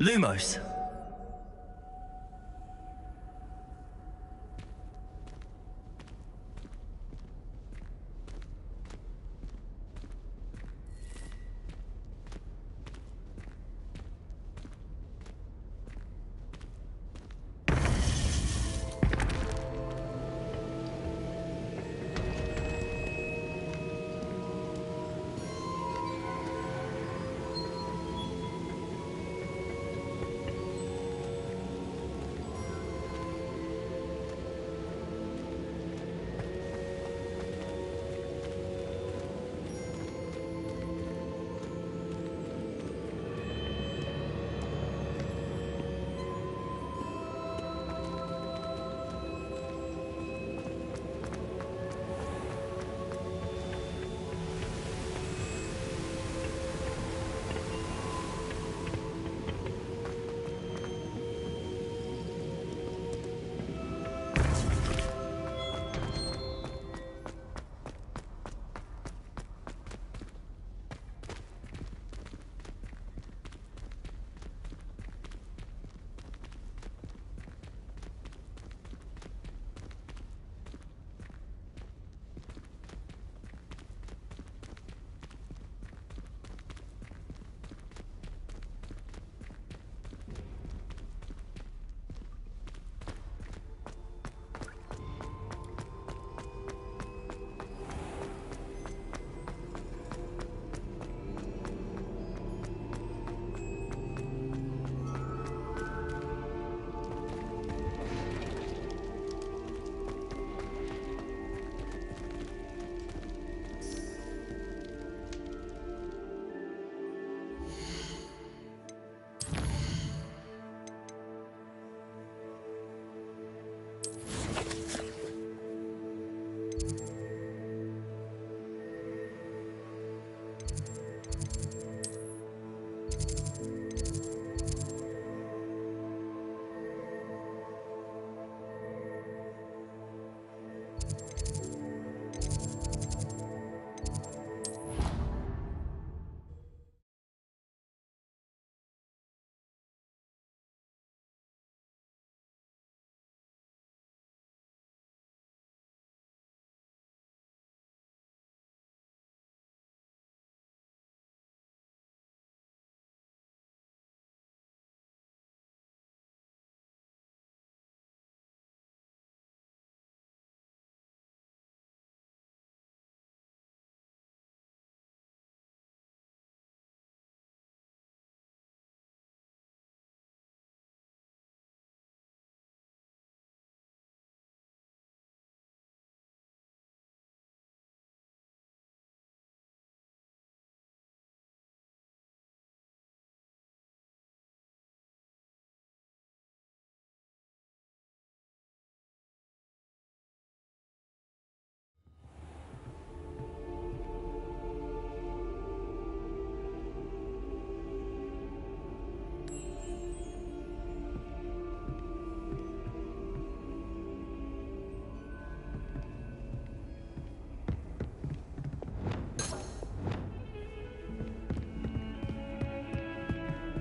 Lumos.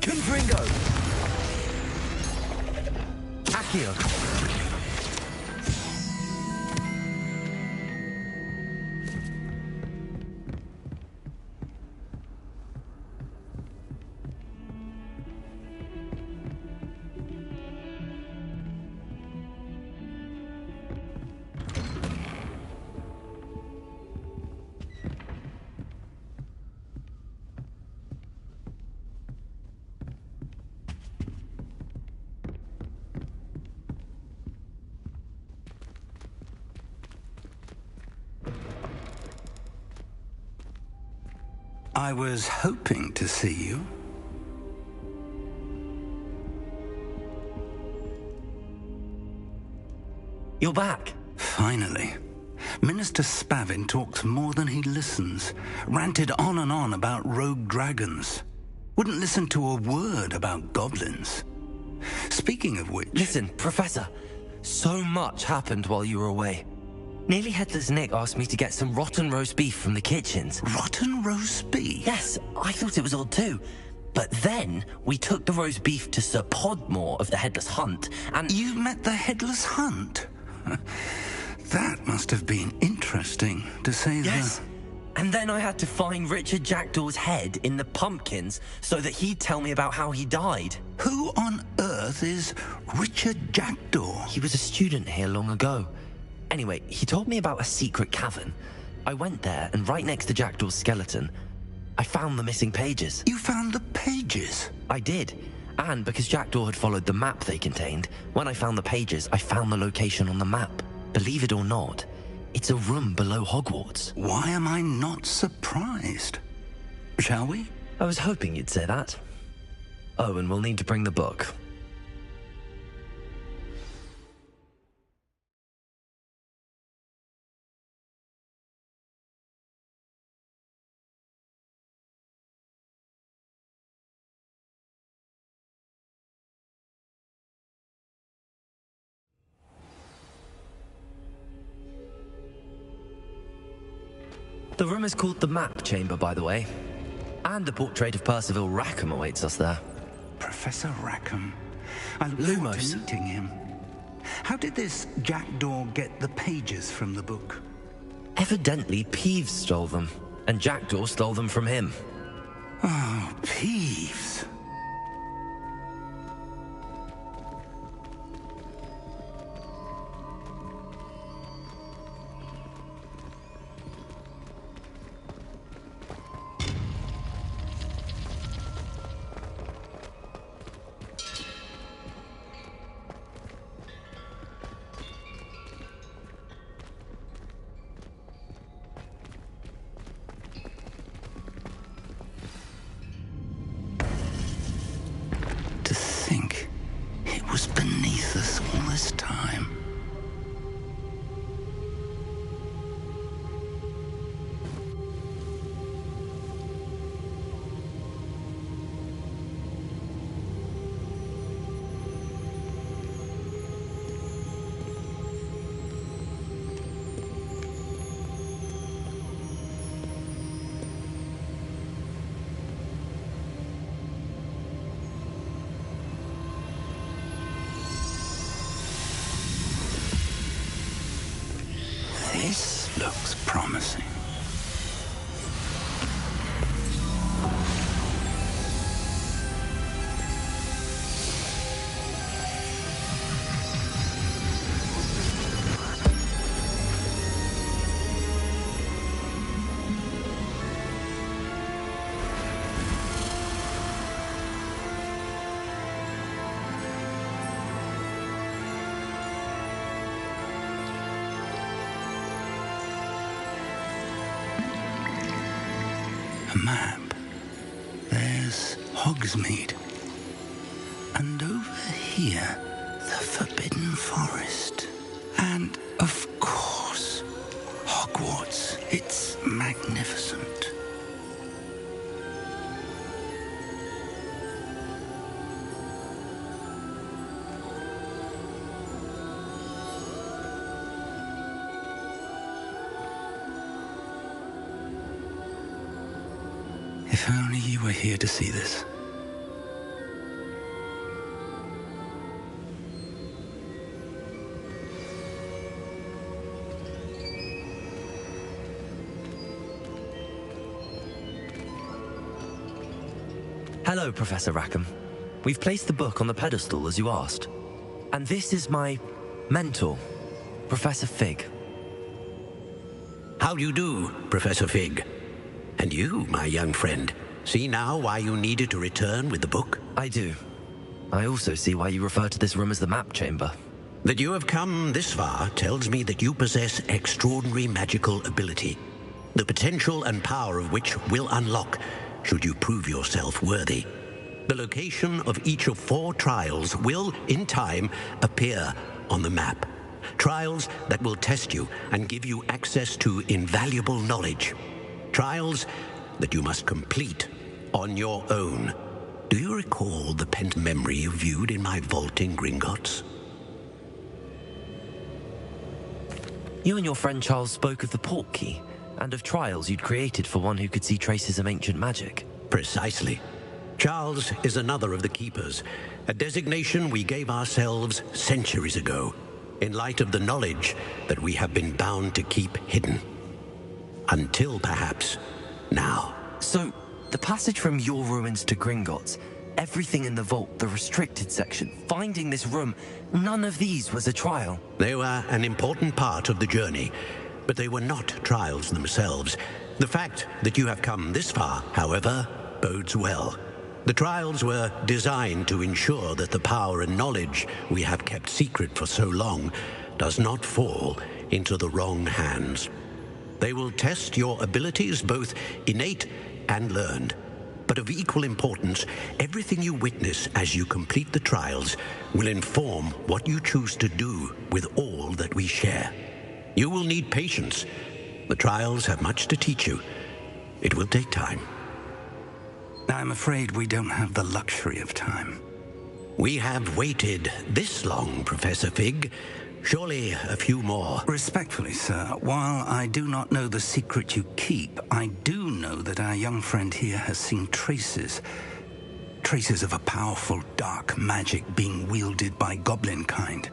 Confringo! Accio! I was hoping to see you. You're back. Finally. Minister Spavin talks more than he listens. Ranted on and on about rogue dragons. Wouldn't listen to a word about goblins. Speaking of which... Listen, Professor. So much happened while you were away. Nearly Headless Nick asked me to get some rotten roast beef from the kitchens. Rotten roast beef? Yes, I thought it was odd too. But then we took the roast beef to Sir Podmore of the Headless Hunt, and... You met the Headless Hunt? That must have been interesting, to say the... Yes. And then I had to find Richard Jackdaw's head in the pumpkins so that he'd tell me about how he died. Who on earth is Richard Jackdaw? He was a student here long ago. Anyway, he told me about a secret cavern. I went there, and right next to Jackdaw's skeleton, I found the missing pages. You found the pages? I did. And because Jackdaw had followed the map they contained, when I found the pages, I found the location on the map. Believe it or not, it's a room below Hogwarts. Why am I not surprised? Shall we? I was hoping you'd say that. Oh, and we'll need to bring the book. The room is called the Map Chamber, by the way. And a portrait of Percival Rackham awaits us there. Professor Rackham. I look forward to meeting him. How did this Jackdaw get the pages from the book? Evidently, Peeves stole them, and Jackdaw stole them from him. Oh, Peeves. To think it was beneath us all this time. This looks promising. A map. There's Hogsmeade. And over here, the Forbidden Forest. And, of course, Hogwarts. It's magnificent. If only you were here to see this. Hello, Professor Rackham. We've placed the book on the pedestal as you asked. And this is my mentor, Professor Fig. How do you do, Professor Fig? And you, my young friend, see now why you needed to return with the book? I do. I also see why you refer to this room as the Map Chamber. That you have come this far tells me that you possess extraordinary magical ability, the potential and power of which will unlock should you prove yourself worthy. The location of each of 4 trials will, in time, appear on the map. Trials that will test you and give you access to invaluable knowledge. Trials that you must complete on your own. Do you recall the pent memory you viewed in my vault in Gringotts? You and your friend Charles spoke of the Portkey, and of trials you'd created for one who could see traces of ancient magic. Precisely. Charles is another of the Keepers, a designation we gave ourselves centuries ago, in light of the knowledge that we have been bound to keep hidden. Until, perhaps, now. So, the passage from your ruins to Gringotts, everything in the vault, the restricted section, finding this room, none of these was a trial. They were an important part of the journey, but they were not trials themselves. The fact that you have come this far, however, bodes well. The trials were designed to ensure that the power and knowledge we have kept secret for so long does not fall into the wrong hands. They will test your abilities, both innate and learned. But of equal importance, everything you witness as you complete the trials will inform what you choose to do with all that we share. You will need patience. The trials have much to teach you. It will take time. I'm afraid we don't have the luxury of time. We have waited this long, Professor Fig. Surely a few more. Respectfully, sir, while I do not know the secret you keep, I do know that our young friend here has seen traces of a powerful dark magic being wielded by goblin kind.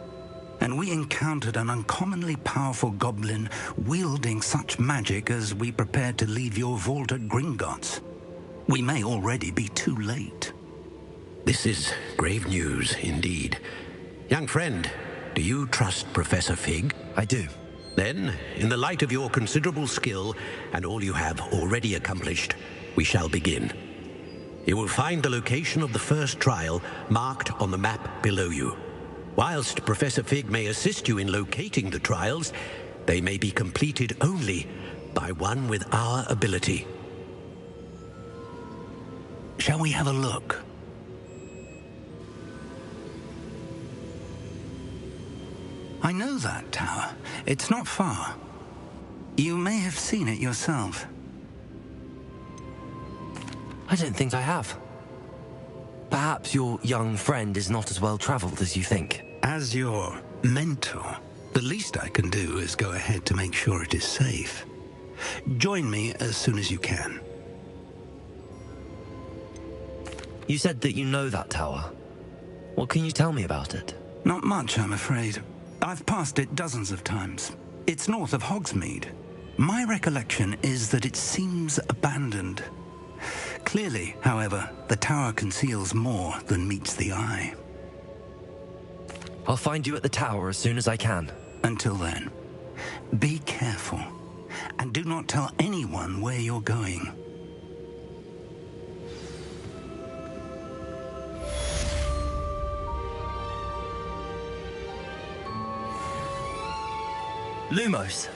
And we encountered an uncommonly powerful goblin wielding such magic as we prepared to leave your vault at Gringotts. We may already be too late. This is grave news indeed. Young friend, do you trust Professor Fig? I do. Then, in the light of your considerable skill and all you have already accomplished, we shall begin. You will find the location of the first trial marked on the map below you. Whilst Professor Fig may assist you in locating the trials, they may be completed only by one with our ability. Shall we have a look? I know that tower. It's not far. You may have seen it yourself. I don't think I have. Perhaps your young friend is not as well traveled as you think. As your mentor, the least I can do is go ahead to make sure it is safe. Join me as soon as you can. You said that you know that tower. What can you tell me about it? Not much, I'm afraid. I've passed it dozens of times. It's north of Hogsmeade. My recollection is that it seems abandoned. Clearly, however, the tower conceals more than meets the eye. I'll find you at the tower as soon as I can. Until then, be careful, and do not tell anyone where you're going. Lumos.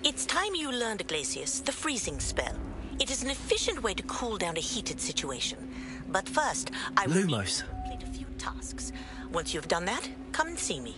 It's time you learned, Glacius, the freezing spell. It is an efficient way to cool down a heated situation. But first, I will need Lumos. to complete a few tasks. Once you've done that, come and see me.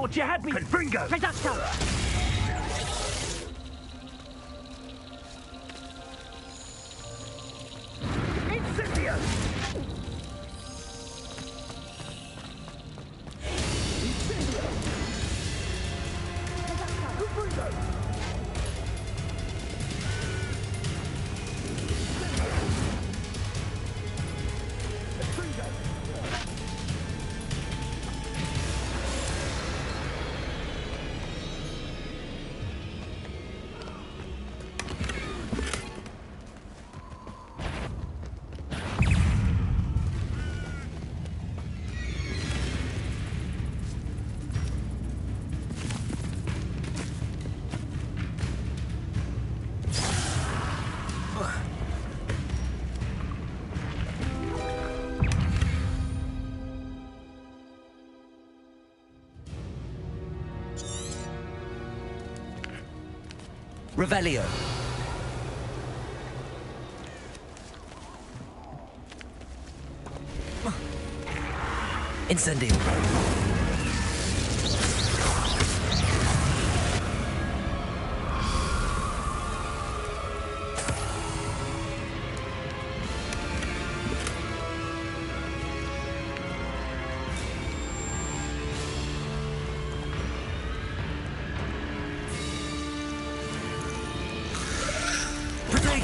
Thought you had me. Confringo. Reducto. Incendio. Incendio. Confringo. Revelio. Incendio.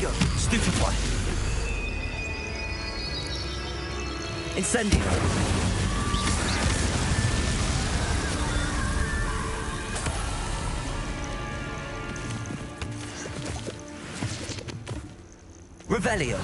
Potato! Stupefy! Incendio! Revelio!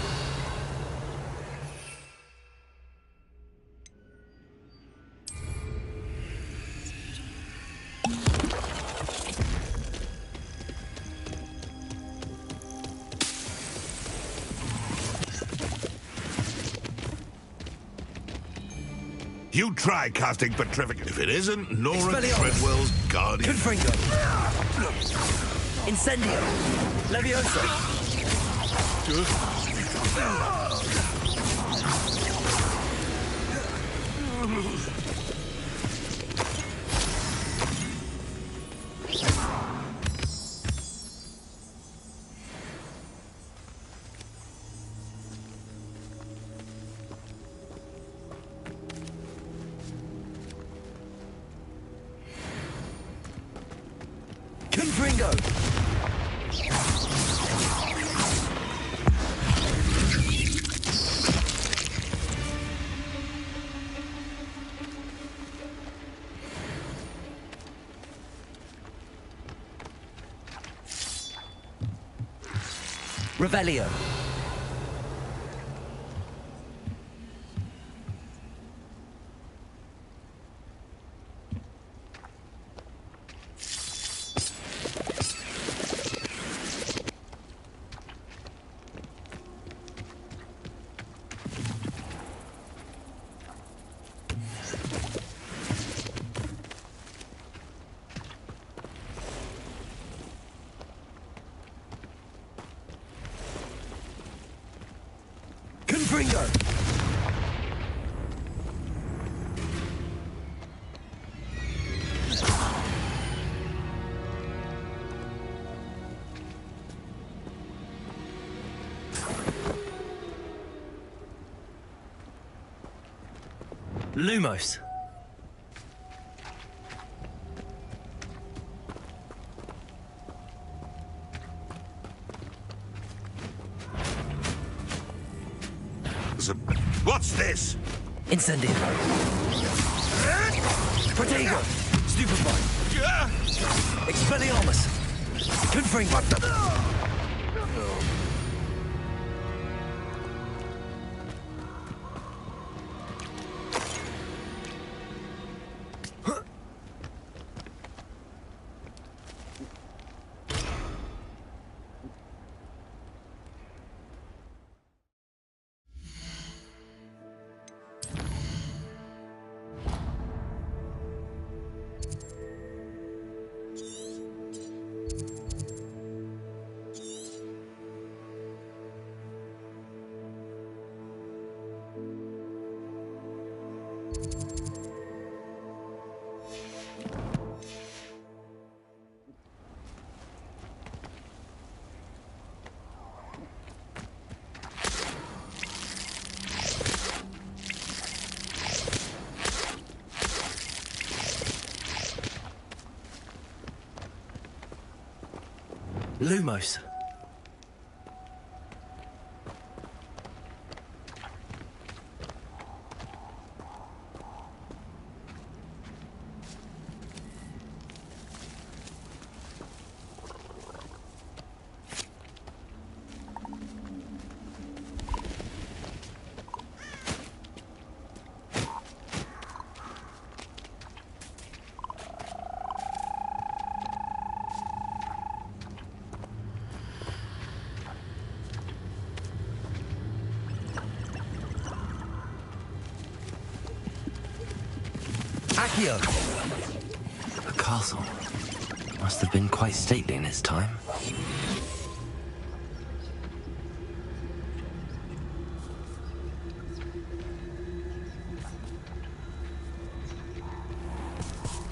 You try casting Petrificus. If it isn't Nora Expelliarmus. Treadwell's guardian. Confringo! Incendio! Levioso! Confringo! Revelio. Confringo! Lumos. What's this? Incendio. Protego. Stupefy. Expelliarmus. Confringo. Lumos. Accio! The castle must have been quite stately in its time.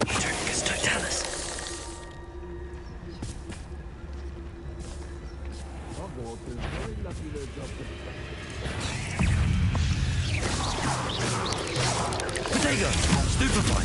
Utericus totalis. Hogwarts is very lucky they've got Potato! Stupefy!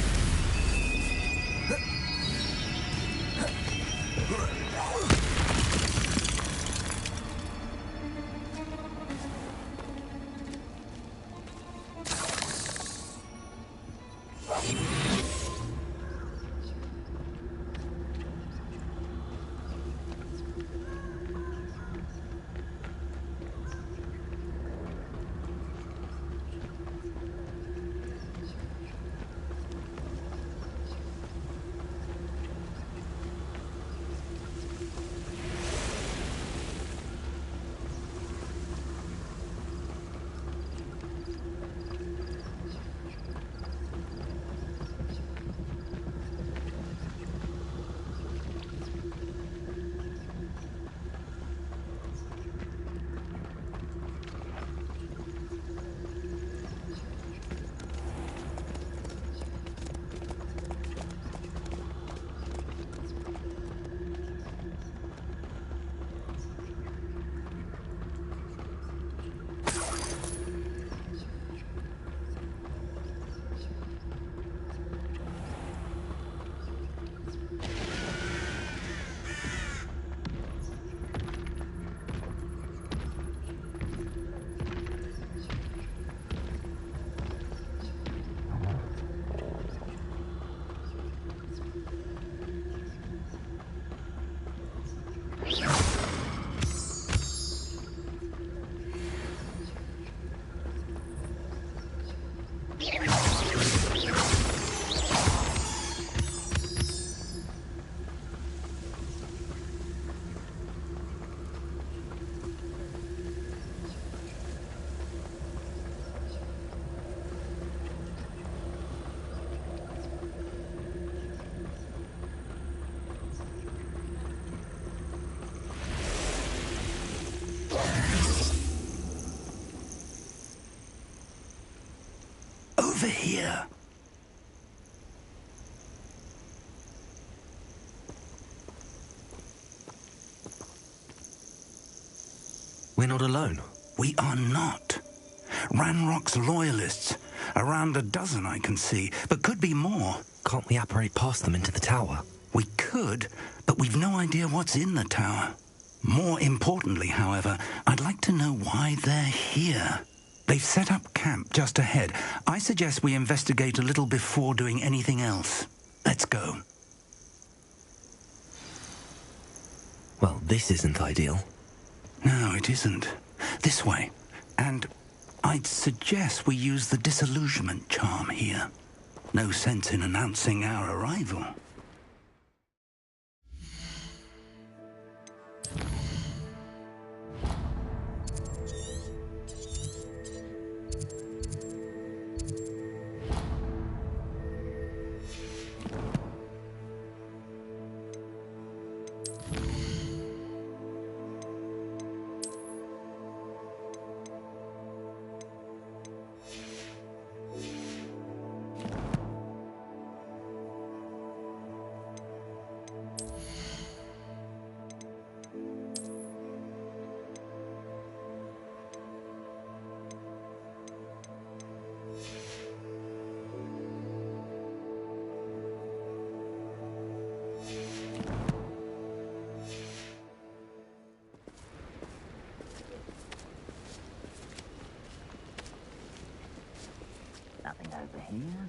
here. We're not alone. We are not. Ranrock's loyalists. Around a dozen I can see, but could be more. Can't we apparate past them into the tower? We could, but we've no idea what's in the tower. More importantly, however, I'd like to know why they're here. They've set up camp just ahead. I suggest we investigate a little before doing anything else. Let's go. Well, this isn't ideal. No, it isn't. This way. And I'd suggest we use the disillusionment charm here. No sense in announcing our arrival. Nothing over here.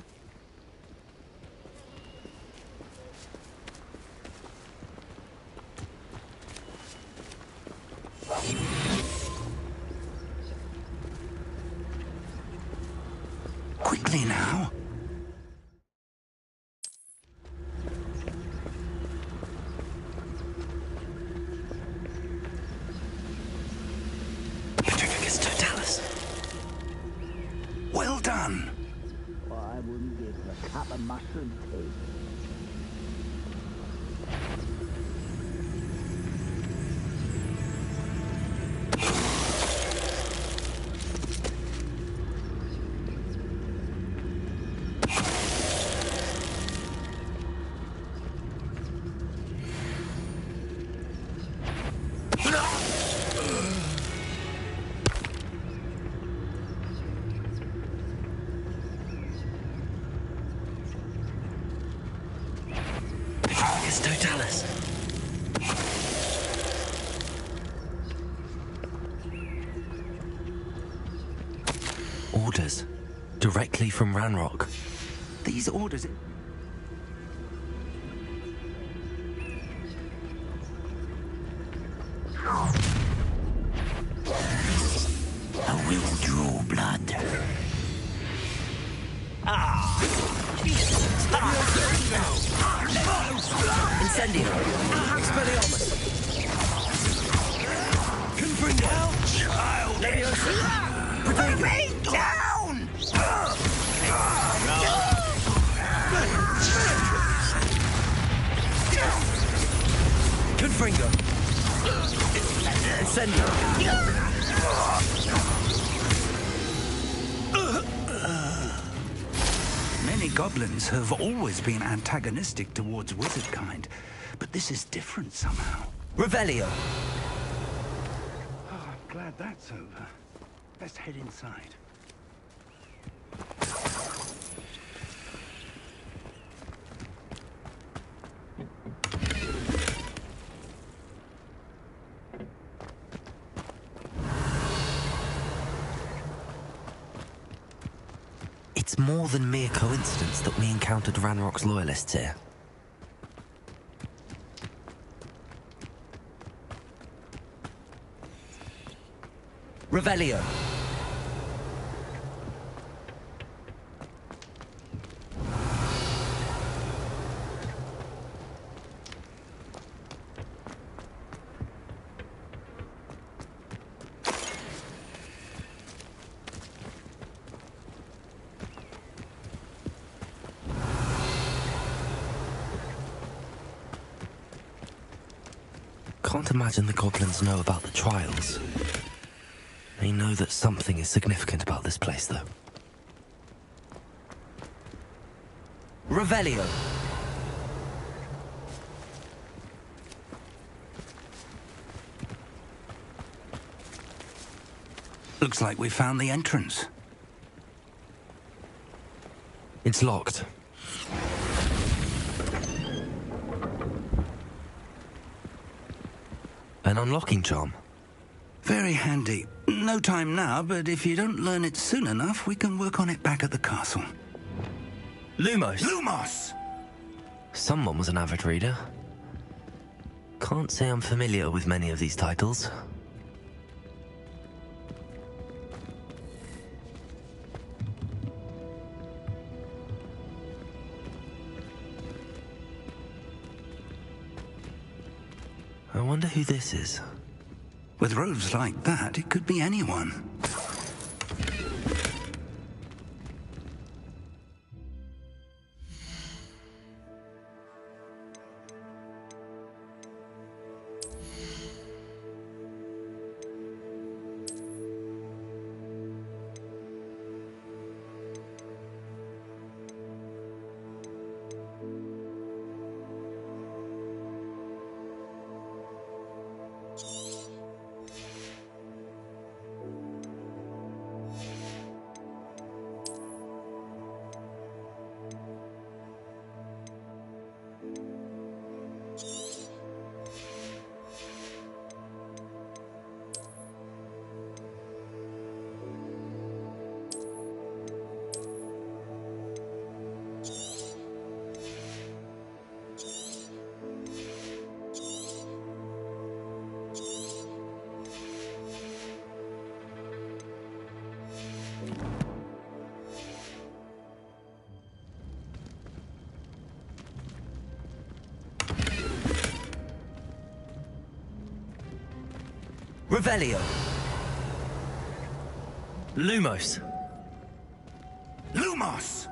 Quickly now. Petrificus totalis. Well done. Or I wouldn't give a cup of mushroom tea. Totalis. Orders. Directly from Ranrock. These orders... I will draw blood. Incendio. Expelliarmus. Gryffindor. Child. Leviosa. Protego. Down! Gryffindor. Incendio. Many goblins have always been antagonistic towards wizard kind, but this is different somehow. Revelio. Oh, I'm glad that's over. Let's head inside. It's more than mere coincidence that we encountered Ranrock's loyalists here. Revelio. Can't imagine the goblins know about the trials. They know that something is significant about this place, though. Revelio. Looks like we found the entrance. It's locked. An unlocking charm. Very handy. No time now, but if you don't learn it soon enough, we can work on it back at the castle. Lumos. Lumos! Someone was an avid reader. Can't say I'm familiar with many of these titles. I wonder who this is. With robes like that, it could be anyone. Revelio. Lumos. Lumos!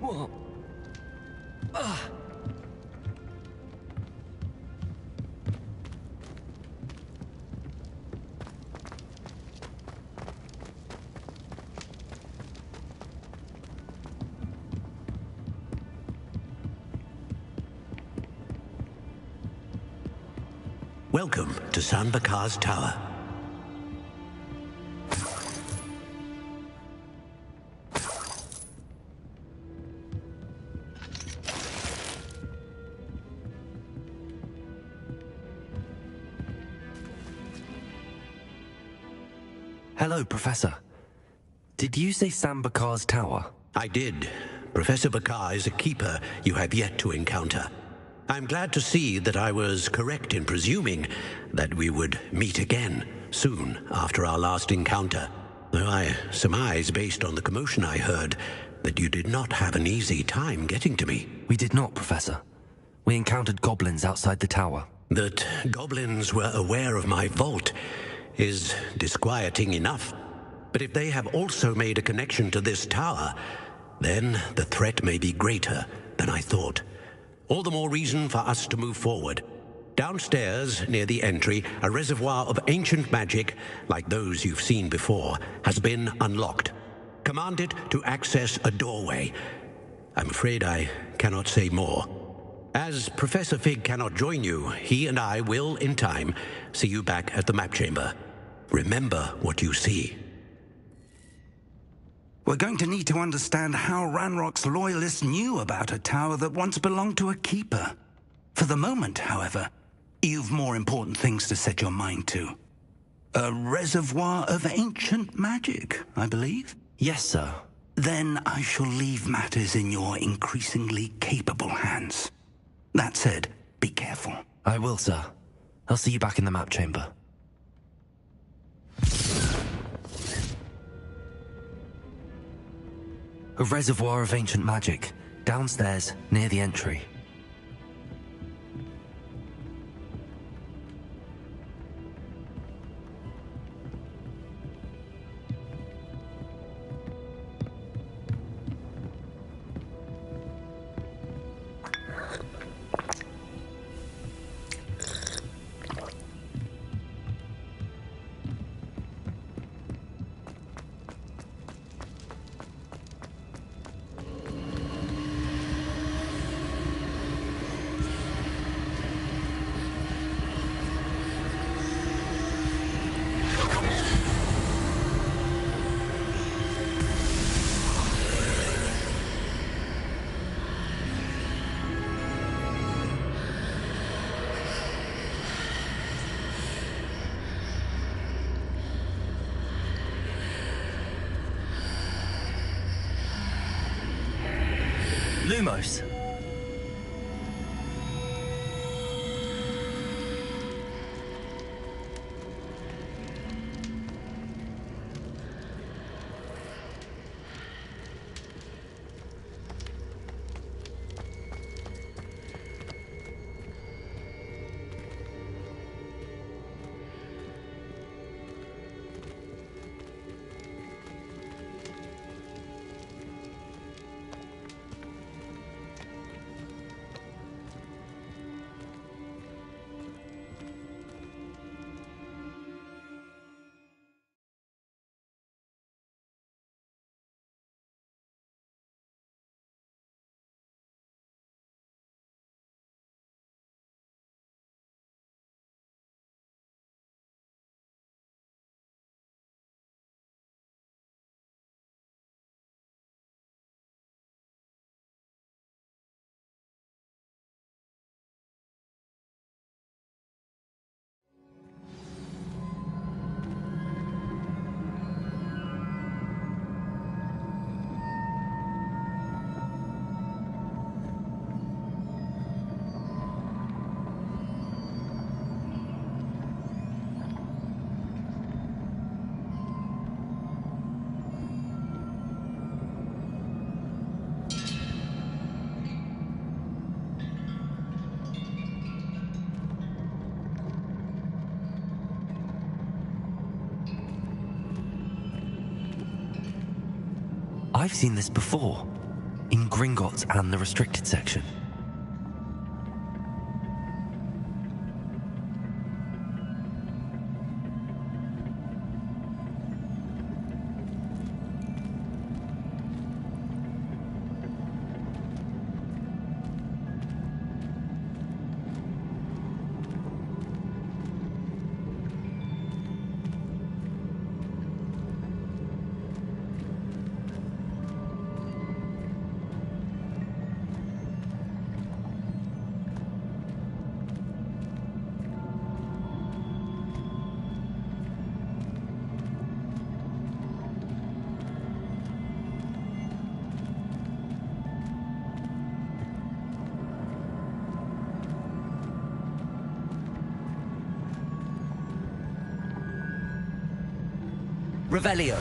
Whoa. Welcome to San Bakar's Tower. Hello, Professor. Did you say San Bakar's Tower? I did. Professor Bakar is a keeper you have yet to encounter. I'm glad to see that I was correct in presuming that we would meet again soon after our last encounter. Though I surmise, based on the commotion I heard, that you did not have an easy time getting to me. We did not, Professor. We encountered goblins outside the tower. That goblins were aware of my vault is disquieting enough. But if they have also made a connection to this tower, then the threat may be greater than I thought. All the more reason for us to move forward. Downstairs, near the entry, a reservoir of ancient magic, like those you've seen before, has been unlocked. Command it to access a doorway. I'm afraid I cannot say more. As Professor Fig cannot join you, he and I will, in time, see you back at the map chamber. Remember what you see. We're going to need to understand how Ranrock's loyalists knew about a tower that once belonged to a keeper. For the moment, however, you've more important things to set your mind to. A reservoir of ancient magic, I believe? Yes, sir. then I shall leave matters in your increasingly capable hands. That said, be careful. I will, sir. I'll see you back in the map chamber. A reservoir of ancient magic, downstairs, near the entry. Lumos. I've seen this before, in Gringotts and the restricted section. Revelio.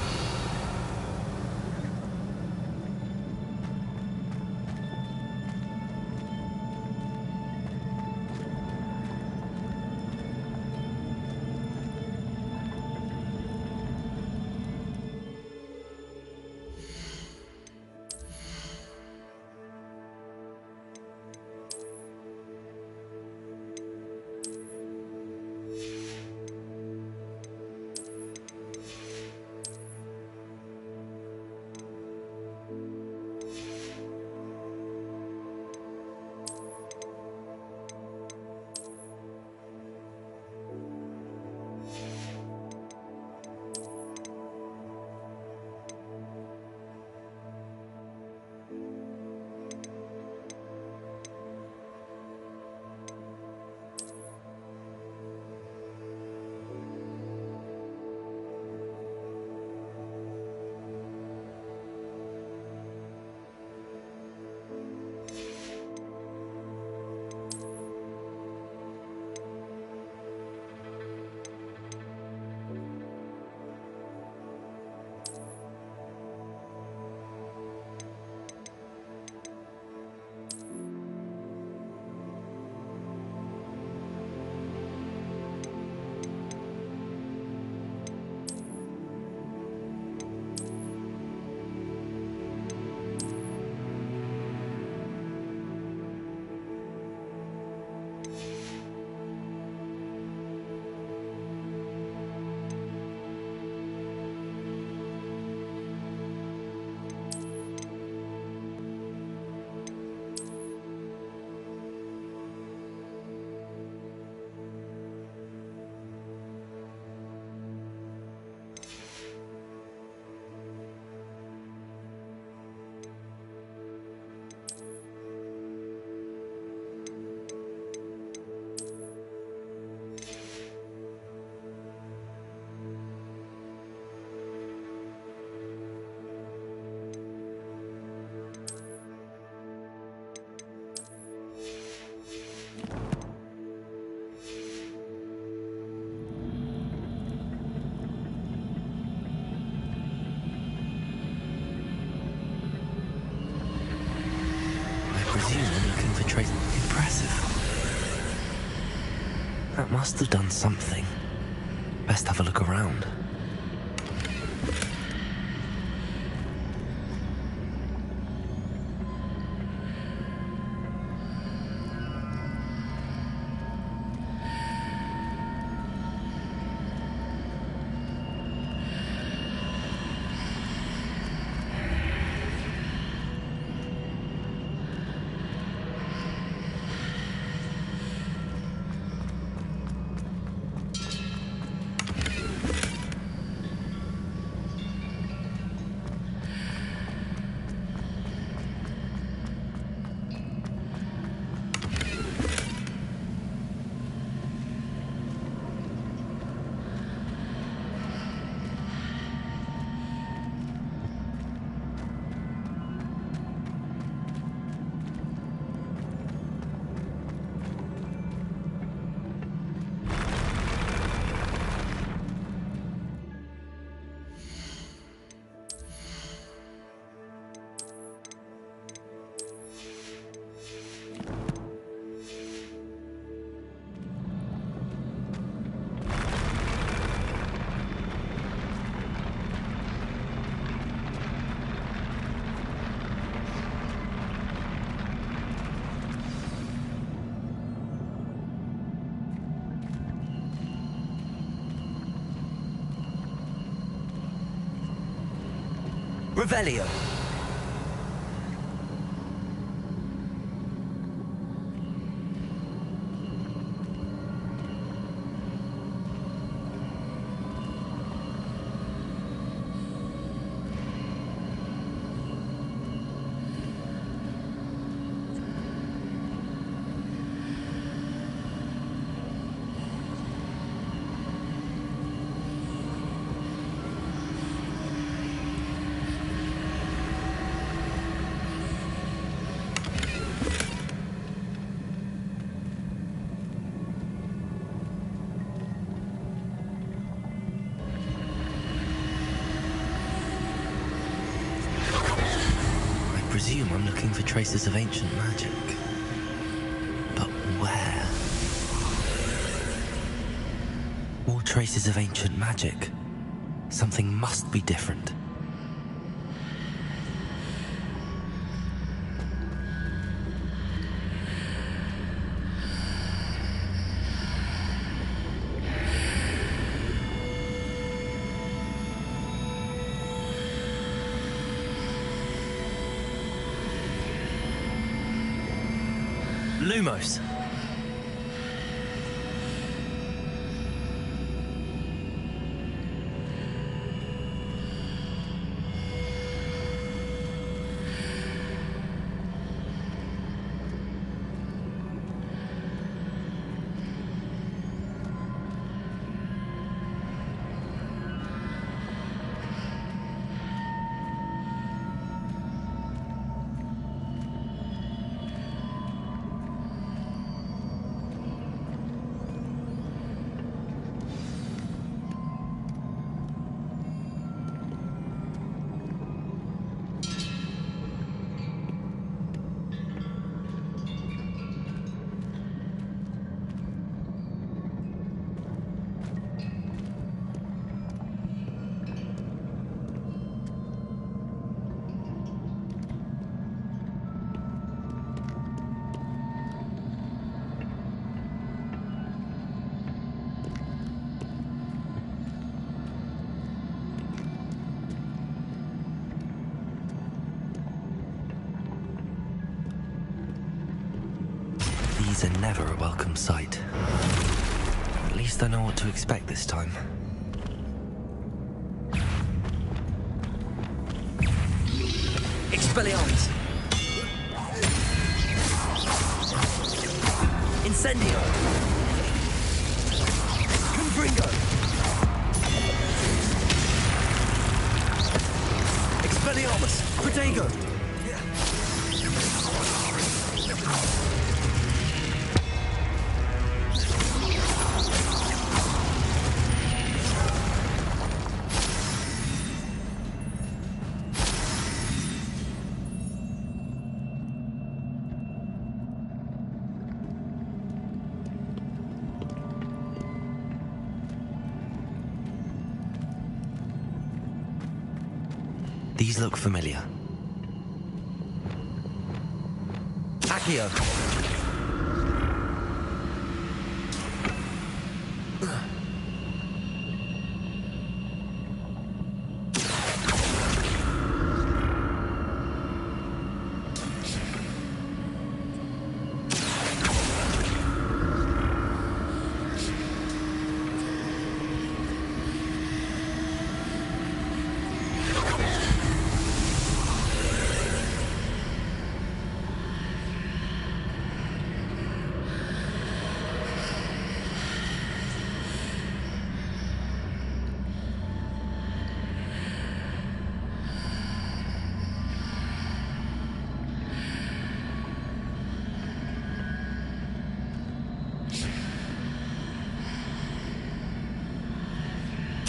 presume I'm looking for traces. Impressive. That must have done something. Best have a look around. Revelio. I presume I'm looking for traces of ancient magic. But where? More traces of ancient magic. Something must be different. Lumos. These are never a welcome sight. At least I know what to expect this time. Expelliarmus. Incendio. Confringo. Expelliarmus. Protego. These look familiar. Accio.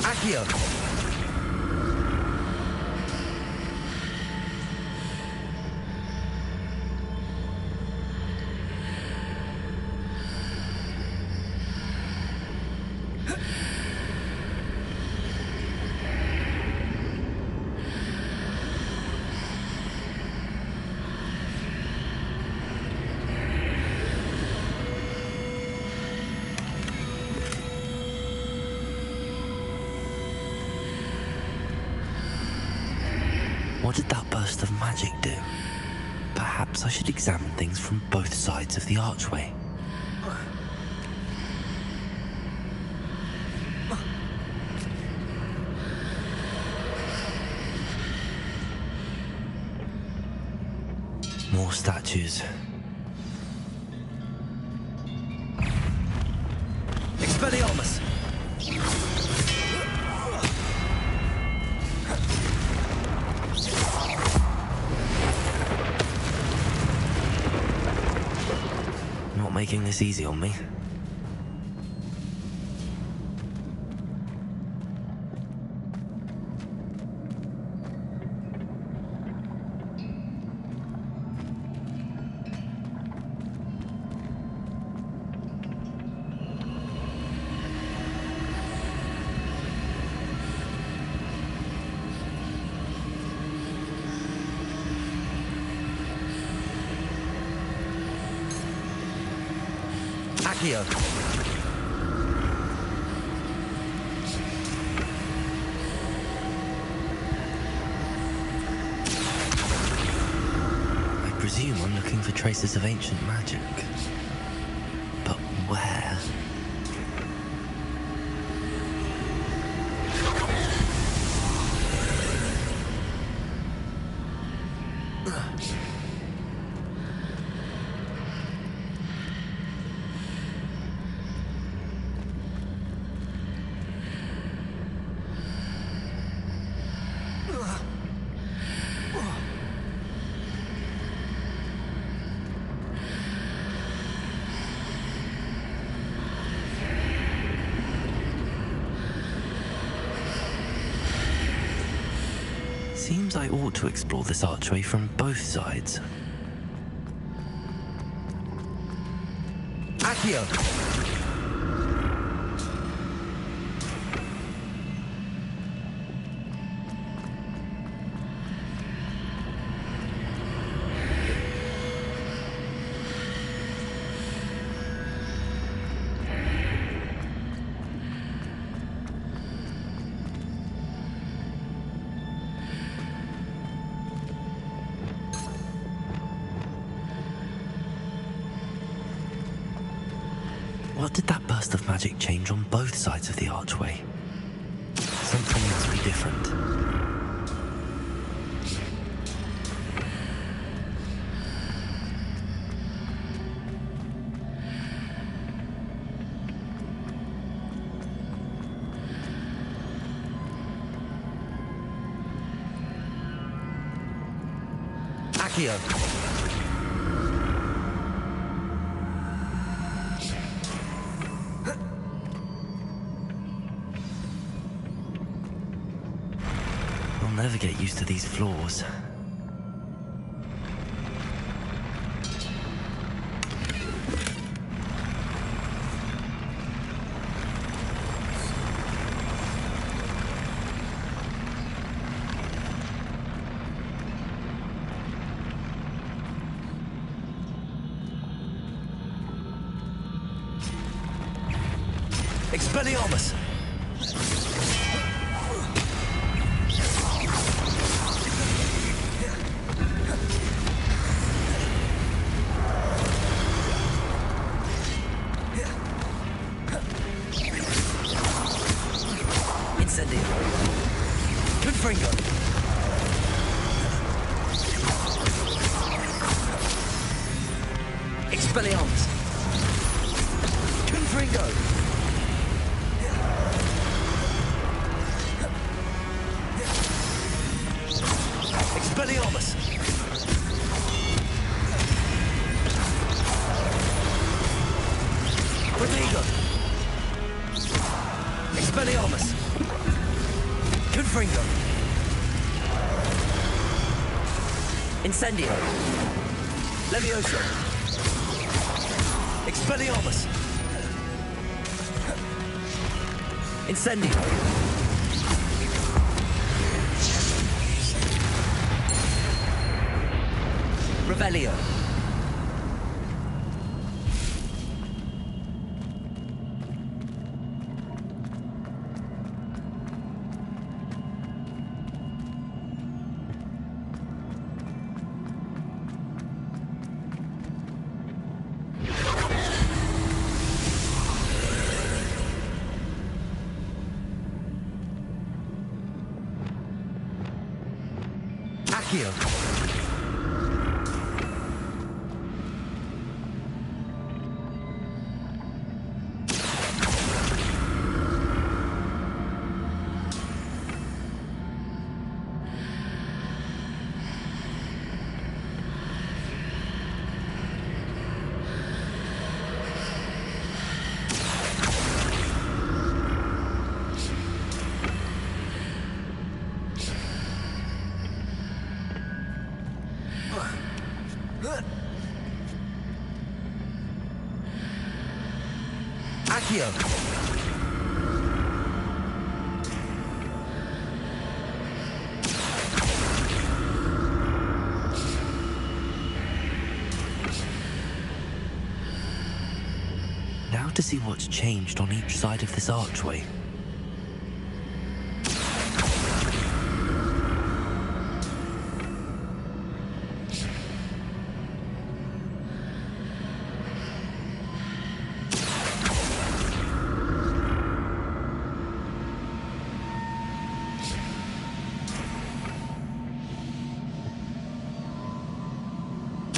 Accio. What did that burst of magic do? Perhaps I should examine things from both sides of the archway. More statues. Expelliarmus. Not making this easy on me. Accio. I presume I'm looking for traces of ancient magic. But where? Seems I ought to explore this archway from both sides. Accio. What did that burst of magic change on both sides of the archway? Something must be different. Accio. I'll never get used to these floors. Expelliarmus! Incendio! Confringo! Expelliarmus! Confringo! Expelliarmus! Prodigo! Expelliarmus! Confringo! Incendio! Levioso! Expelliarmus! Incendio! Revelio! Accio! Accio! Now to see what's changed on each side of this archway.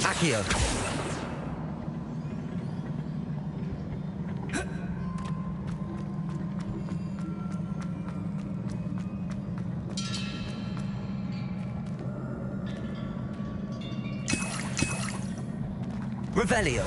Accio! Revelio!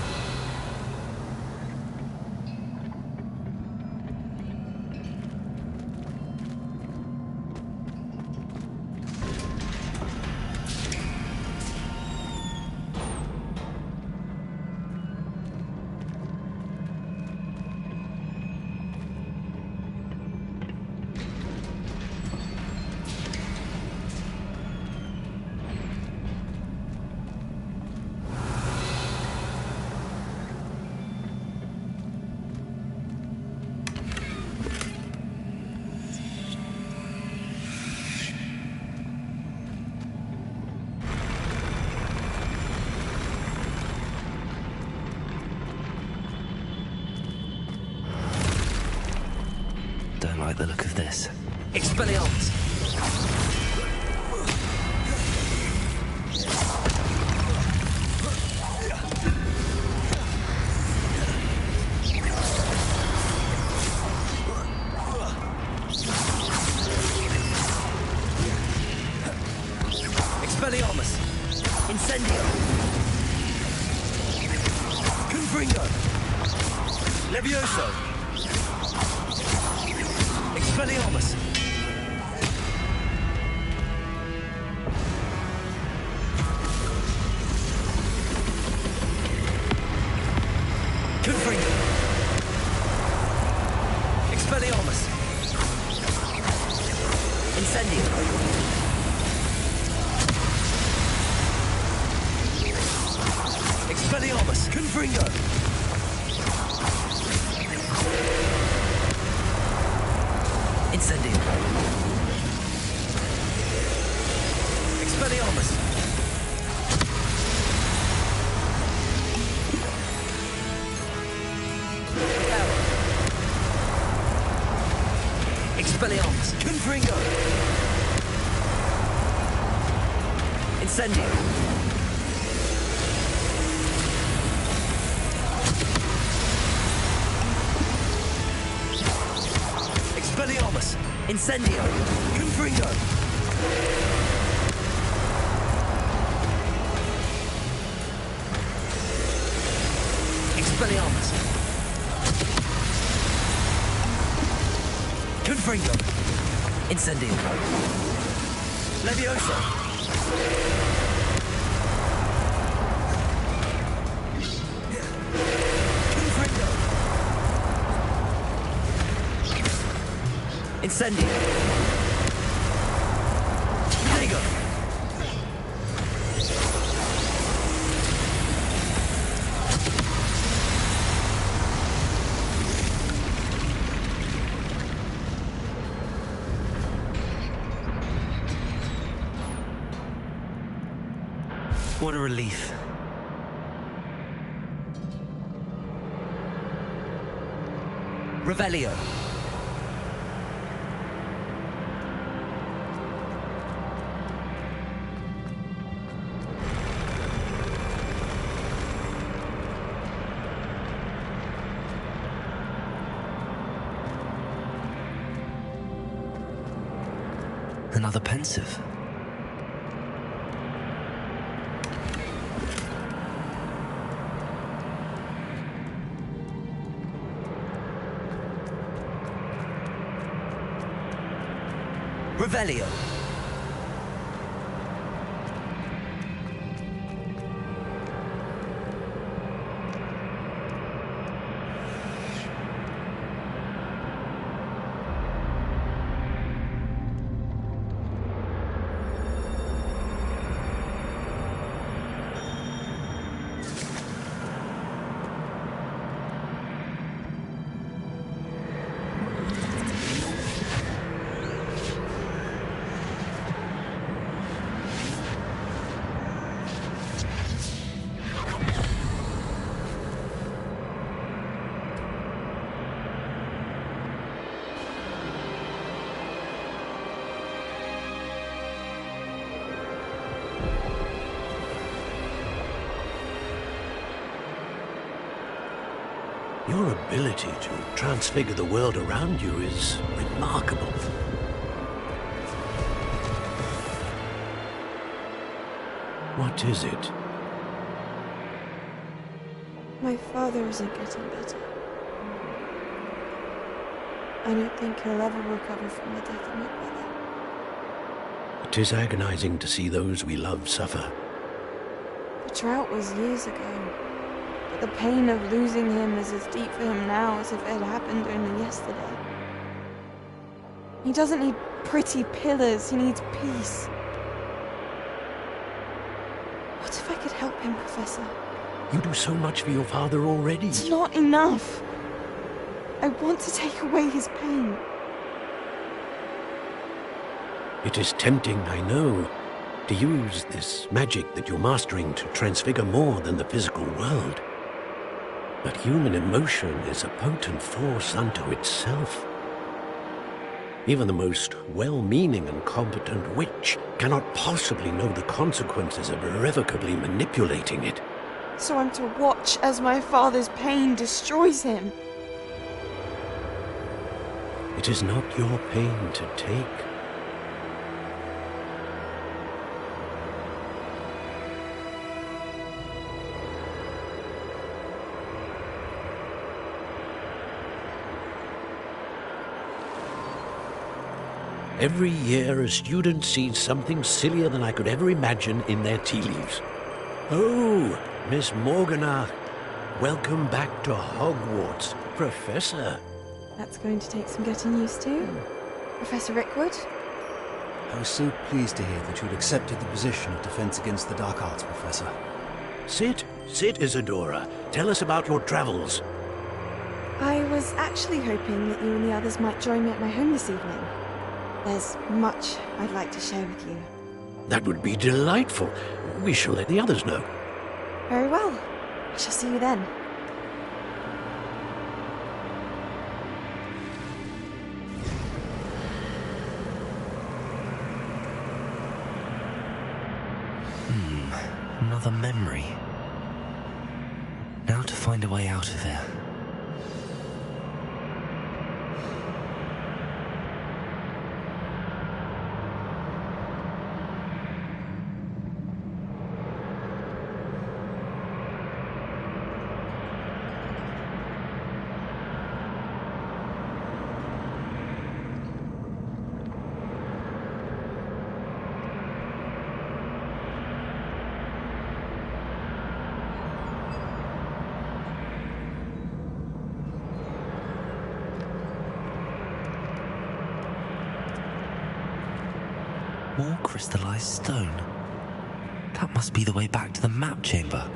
Don't like the look of this. Expelliarmus! Expelliarmus! Incendio! Confringo! Levioso! Expelliarmus! Confringo! Expelliarmus! Incendio! Expelliarmus! Confringo! Incendio. Expelliarmus. Repel. Expelliarmus. Confringo. Incendio. Expelliarmus. Incendio. Confringo. Expelliarmus. Confringo. Incendio. Levioso. Confringo. Incendio. Nego. What a relief. Revelio. Another pensive. Revelio. Your ability to transfigure the world around you is remarkable. What is it? My father isn't getting better. I don't think he'll ever recover from the death of my brother. It is agonizing to see those we love suffer. The drought was years ago, but the pain of losing him is as deep for him now as if it had happened only yesterday. He doesn't need pretty pillars, he needs peace. What if I could help him, Professor? You do so much for your father already. It's not enough. I want to take away his pain. It is tempting, I know, to use this magic that you're mastering to transfigure more than the physical world. But human emotion is a potent force unto itself. Even the most well-meaning and competent witch cannot possibly know the consequences of irrevocably manipulating it. So I'm to watch as my father's pain destroys him. It is not your pain to take. Every year, a student sees something sillier than I could ever imagine in their tea leaves. Oh, Miss Morganach, welcome back to Hogwarts, Professor. That's going to take some getting used to. Professor Rickwood? I was so pleased to hear that you'd accepted the position of Defense Against the Dark Arts, Professor. Sit, Isadora. Tell us about your travels. I was actually hoping that you and the others might join me at my home this evening. There's much I'd like to share with you. That would be delightful. We shall let the others know. Very well. I shall see you then. Another memory. Now to find a way out of here. More crystallized stone. That must be the way back to the map chamber.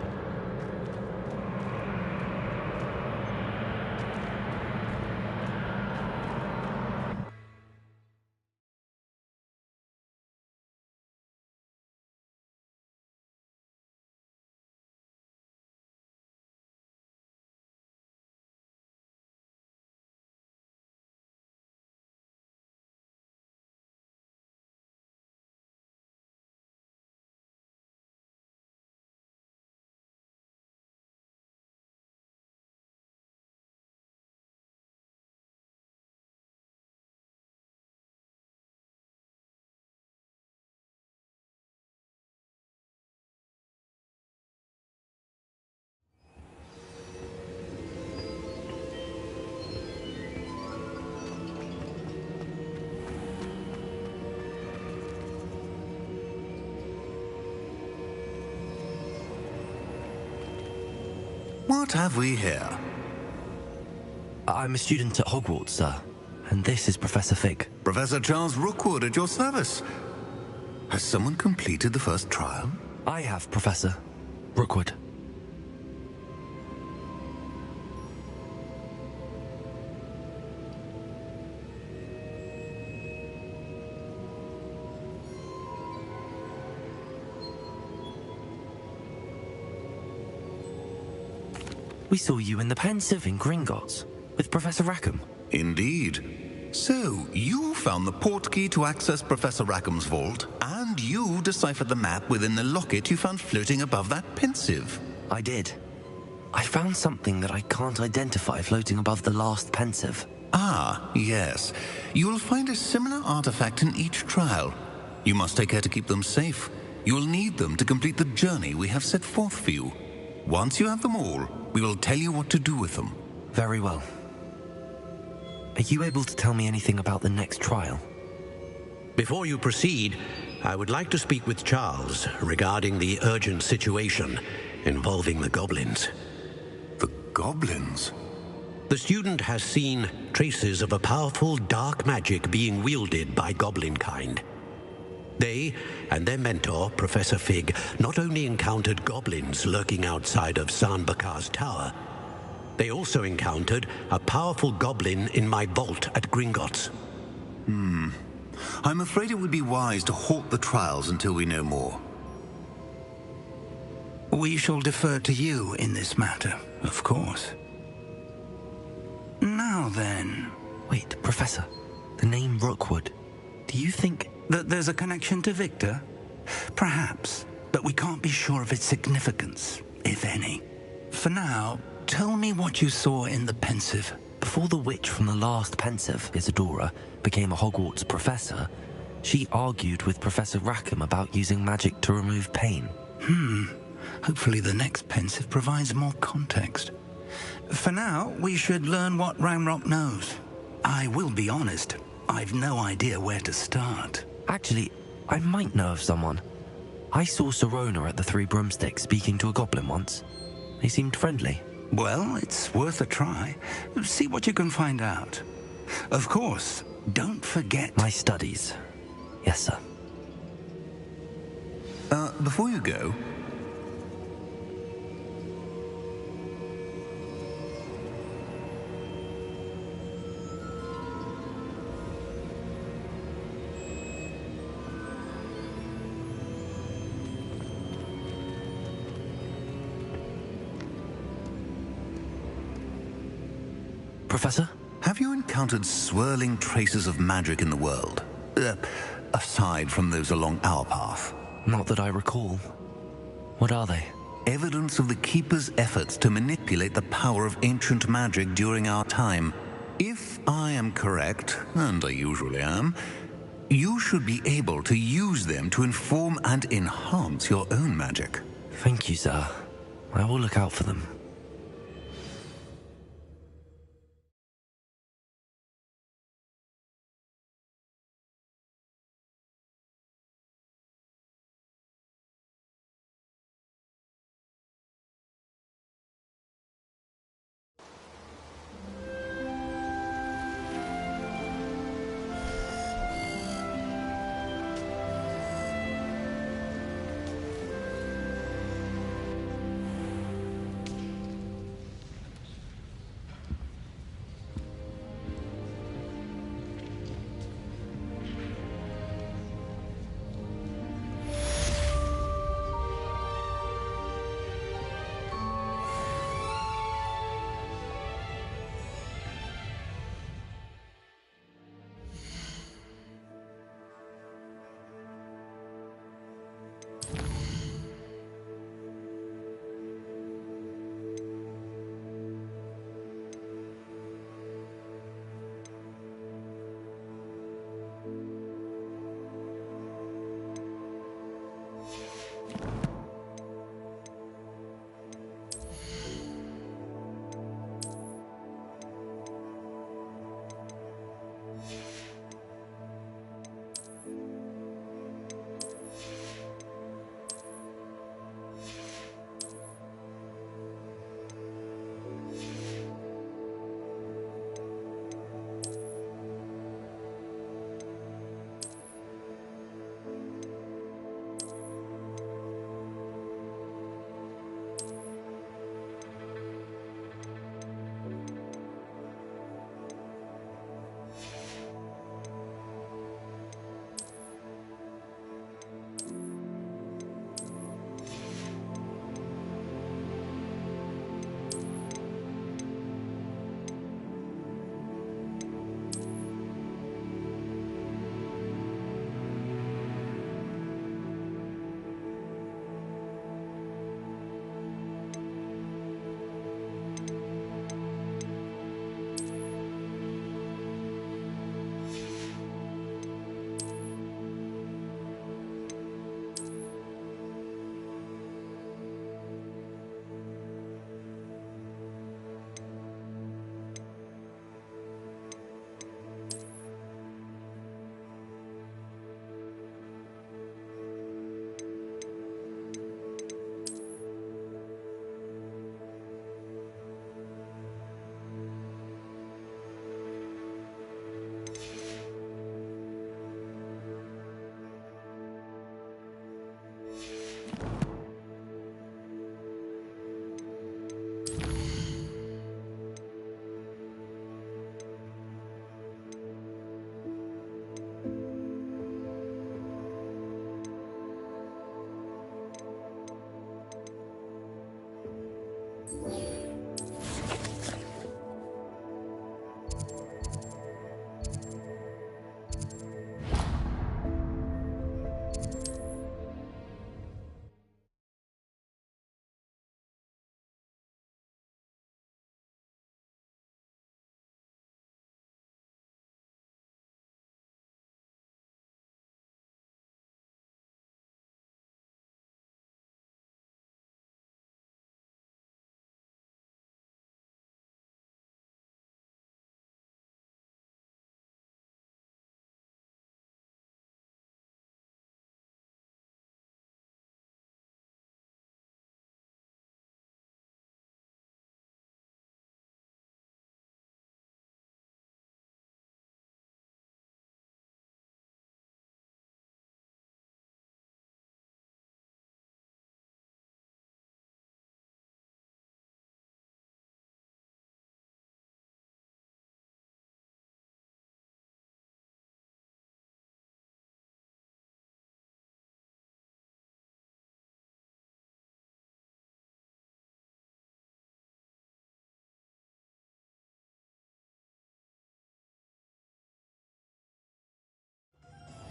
What have we here? I'm a student at Hogwarts, sir. And this is Professor Fig. Professor Charles Rookwood at your service. Has someone completed the first trial? I have, Professor Rookwood. We saw you in the Pensive in Gringotts with Professor Rackham. Indeed. So, you found the portkey to access Professor Rackham's vault, and you deciphered the map within the locket you found floating above that Pensive. I did. I found something that I can't identify floating above the last Pensive. Ah, yes. You will find a similar artifact in each trial. You must take care to keep them safe. You will need them to complete the journey we have set forth for you. Once you have them all, we will tell you what to do with them. Very well. Are you able to tell me anything about the next trial? Before you proceed, I would like to speak with Charles regarding the urgent situation involving the goblins. The goblins? The student has seen traces of a powerful dark magic being wielded by goblin kind. They and their mentor, Professor Fig, not only encountered goblins lurking outside of Sanbakar's tower, they also encountered a powerful goblin in my vault at Gringotts. I'm afraid it would be wise to halt the trials until we know more. We shall defer to you in this matter, of course. Now then... Wait, Professor. The name Rookwood. Do you think... that there's a connection to Victor? Perhaps, but we can't be sure of its significance, if any. For now, tell me what you saw in the Pensive. Before the witch from the last Pensive, Isadora, became a Hogwarts professor, she argued with Professor Rackham about using magic to remove pain. Hopefully the next Pensive provides more context. For now, we should learn what Ranrock knows. I will be honest, I've no idea where to start. Actually, I might know of someone. I saw Serona at the Three Broomsticks speaking to a goblin once. They seemed friendly. Well, it's worth a try. See what you can find out. Of course, don't forget... My studies. Yes, sir. Before you go... Professor? Have you encountered swirling traces of magic in the world? Aside from those along our path. Not that I recall. What are they? Evidence of the Keeper's efforts to manipulate the power of ancient magic during our time. If I am correct, and I usually am, you should be able to use them to inform and enhance your own magic. Thank you, sir. I will look out for them.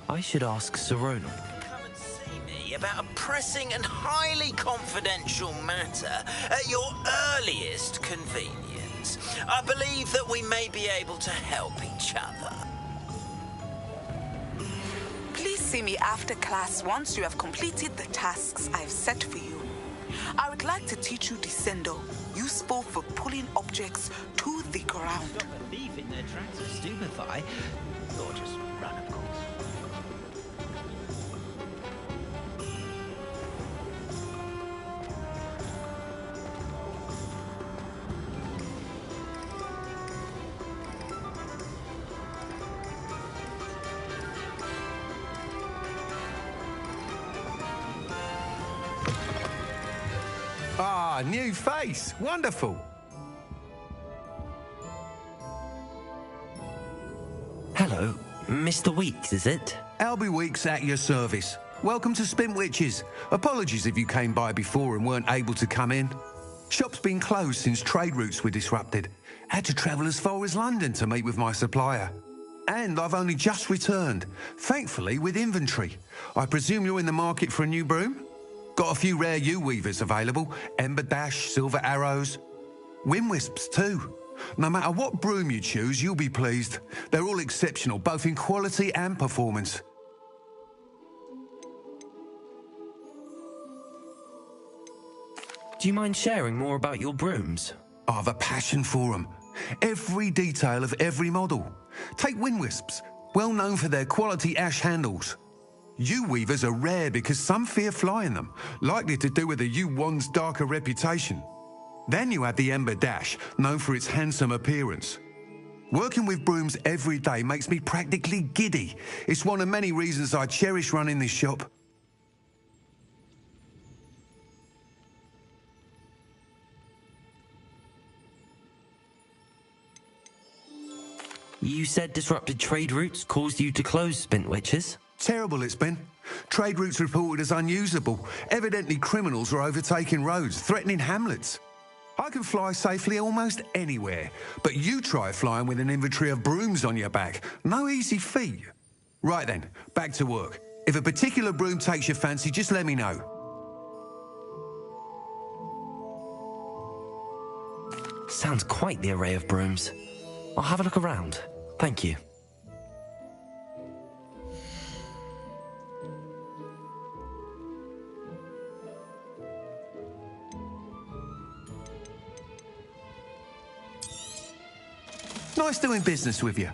I should ask Serona. Come and see me about a pressing and highly confidential matter at your earliest convenience. I believe that we may be able to help each other. Please see me after class once you have completed the tasks I've set for you. I would like to teach you Descendo, useful for pulling objects to the ground. Got a thief in their tracks of stupefy, or just run, of course. Ah, new face. Wonderful. Hello, Mr. Weeks, is it? Albie Weeks at your service. Welcome to Spintwitches. Apologies if you came by before and weren't able to come in. Shop's been closed since trade routes were disrupted. Had to travel as far as London to meet with my supplier. And I've only just returned, thankfully with inventory. I presume you're in the market for a new broom? Got a few rare U-weavers available. Ember Dash, Silver Arrows. Wind Wisps too. No matter what broom you choose, you'll be pleased. They're all exceptional, both in quality and performance. Do you mind sharing more about your brooms? I've a passion for them. Every detail of every model. Take Wind Wisps, well known for their quality ash handles. U-weavers are rare because some fear flying them, likely to do with the U-wand's darker reputation. Then you have the Ember Dash, known for its handsome appearance. Working with brooms every day makes me practically giddy. It's one of many reasons I cherish running this shop. You said disrupted trade routes caused you to close Spintwitches? Terrible it's been. Trade routes reported as unusable. Evidently criminals are overtaking roads, threatening hamlets. I can fly safely almost anywhere, but you try flying with an inventory of brooms on your back. No easy feat. Right then, back to work. If a particular broom takes your fancy, just let me know. Sounds quite the array of brooms. I'll have a look around. Thank you. Nice doing business with you.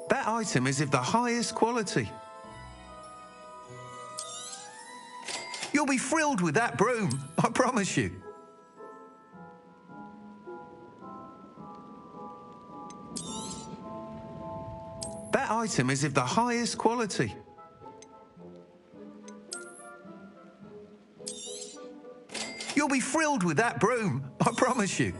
That item is of the highest quality. You'll be thrilled with that broom, I promise you. That item is of the highest quality. You'll be thrilled with that broom, I promise you.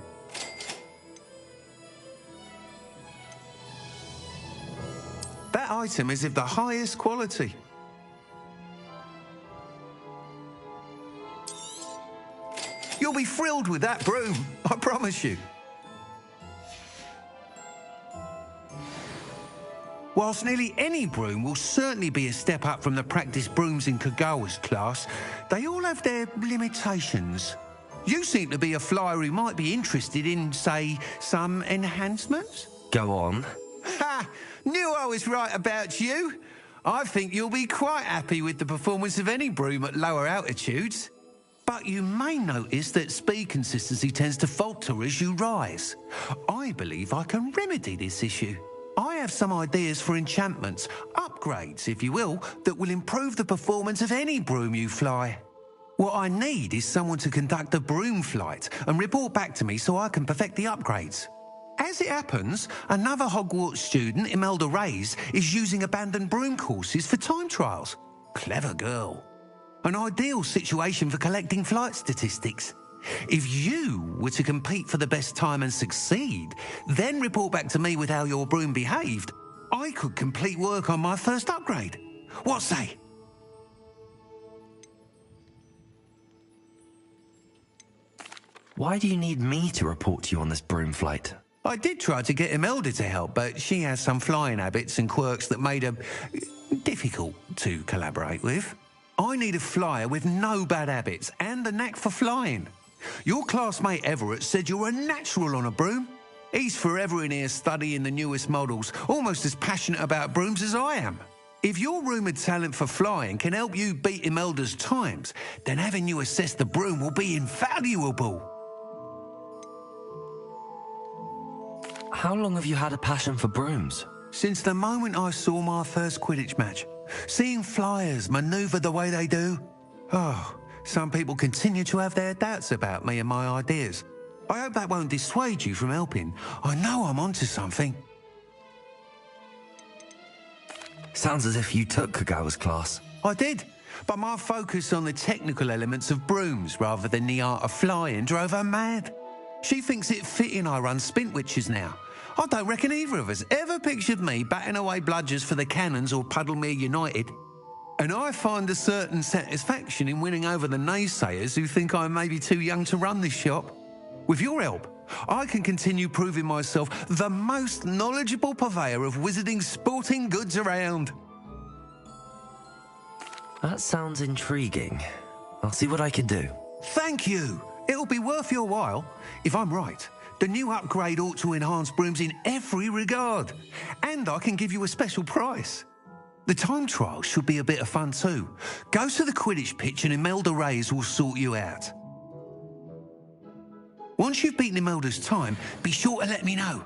That item is of the highest quality. You'll be thrilled with that broom, I promise you. Whilst nearly any broom will certainly be a step up from the practice brooms in Kagawa's class, they all have their limitations. You seem to be a flyer who might be interested in, say, some enhancements? Go on. Ha! Knew I was right about you. I think you'll be quite happy with the performance of any broom at lower altitudes. But you may notice that speed consistency tends to falter as you rise. I believe I can remedy this issue. I have some ideas for enchantments, upgrades, if you will, that will improve the performance of any broom you fly. What I need is someone to conduct a broom flight and report back to me so I can perfect the upgrades. As it happens, another Hogwarts student, Imelda Reyes, is using abandoned broom courses for time trials. Clever girl. An ideal situation for collecting flight statistics. If you were to compete for the best time and succeed, then report back to me with how your broom behaved, I could complete work on my first upgrade. What say? Why do you need me to report to you on this broom flight? I did try to get Imelda to help, but she has some flying habits and quirks that made her difficult to collaborate with. I need a flyer with no bad habits and a knack for flying. Your classmate Everett said you're a natural on a broom. He's forever in here studying the newest models, almost as passionate about brooms as I am. If your rumoured talent for flying can help you beat Imelda's times, then having you assess the broom will be invaluable. How long have you had a passion for brooms? Since the moment I saw my first Quidditch match. Seeing flyers manoeuvre the way they do. Oh, some people continue to have their doubts about me and my ideas. I hope that won't dissuade you from helping. I know I'm onto something. Sounds as if you took Kagawa's class. I did, but my focus on the technical elements of brooms rather than the art of flying drove her mad. She thinks it fitting I run Spintwitches now. I don't reckon either of us ever pictured me batting away bludgers for the Cannons or Puddlemere United. And I find a certain satisfaction in winning over the naysayers who think I may be too young to run this shop. With your help, I can continue proving myself the most knowledgeable purveyor of wizarding sporting goods around. That sounds intriguing. I'll see what I can do. Thank you. It'll be worth your while. If I'm right, the new upgrade ought to enhance brooms in every regard. And I can give you a special price. The time trial should be a bit of fun too. Go to the Quidditch pitch and Imelda Reyes will sort you out. Once you've beaten Imelda's time, be sure to let me know.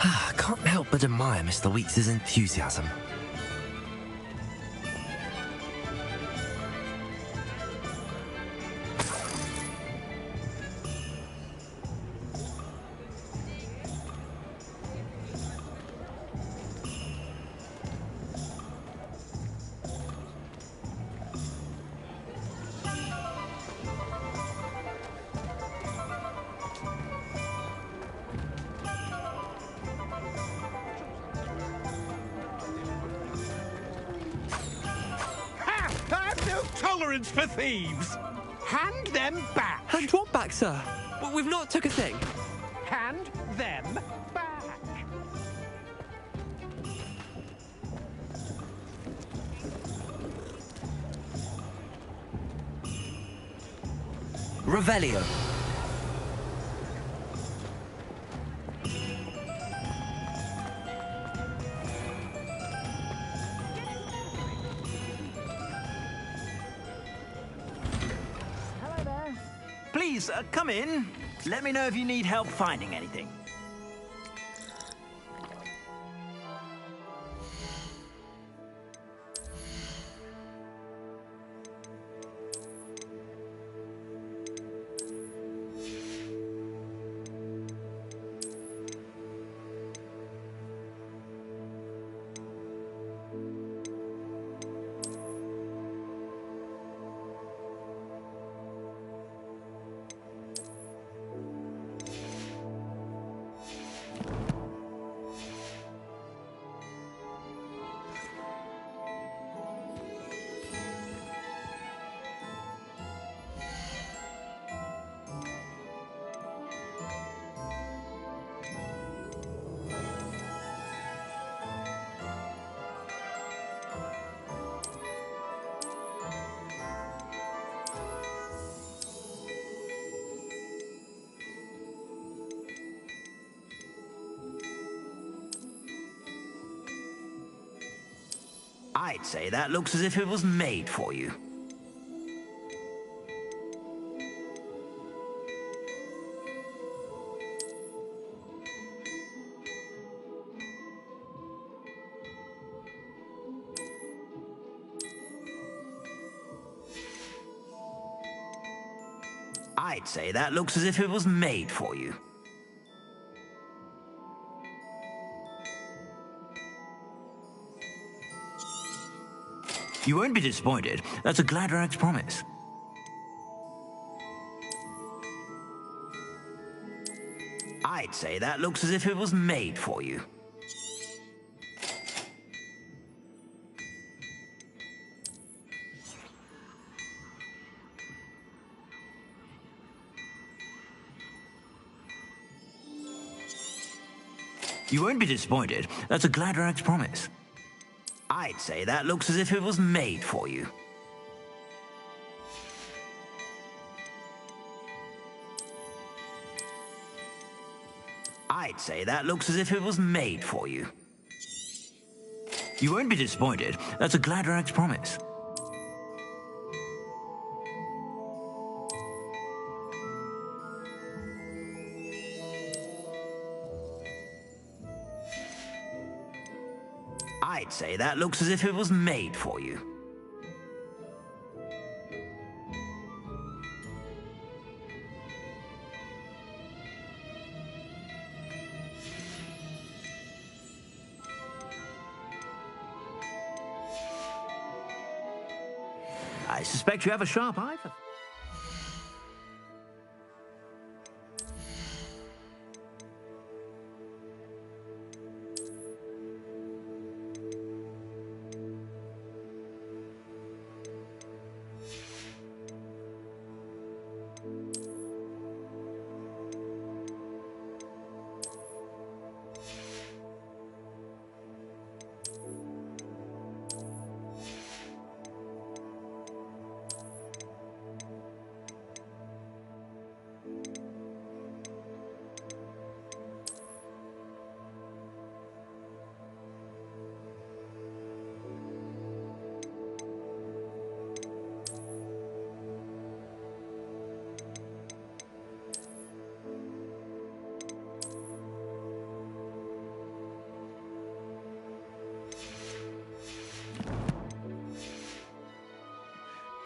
I can't help but admire Mr. Weeks' enthusiasm. Tolerance for thieves! Hand them back! Hand what back, sir? We've not took a thing. Hand them back! Revelio. Please, come in. Let me know if you need help finding anything. I'd say that looks as if it was made for you. I'd say that looks as if it was made for you. You won't be disappointed. That's a Gladrag's promise. I'd say that looks as if it was made for you. You won't be disappointed. That's a Gladrag's promise. I'd say that looks as if it was made for you. I'd say that looks as if it was made for you. You won't be disappointed. That's a Gladrag's promise. I'd say that looks as if it was made for you. I suspect you have a sharp eye for...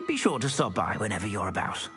Be sure to stop by whenever you're about.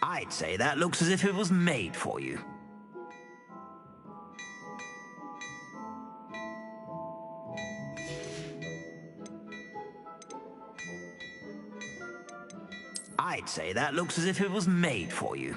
I'd say that looks as if it was made for you. I'd say that looks as if it was made for you.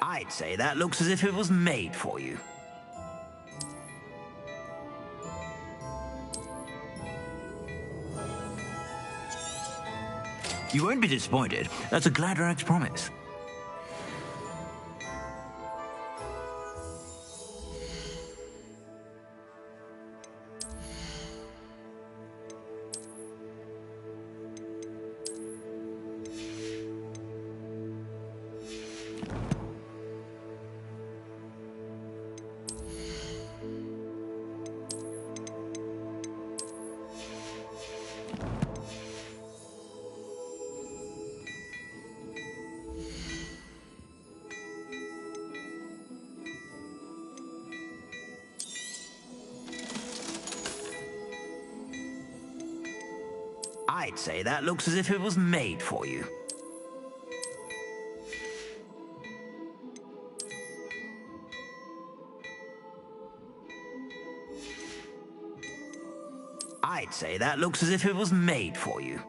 I'd say that looks as if it was made for you. You won't be disappointed. That's a Gladrag's promise. I'd say that looks as if it was made for you. I'd say that looks as if it was made for you.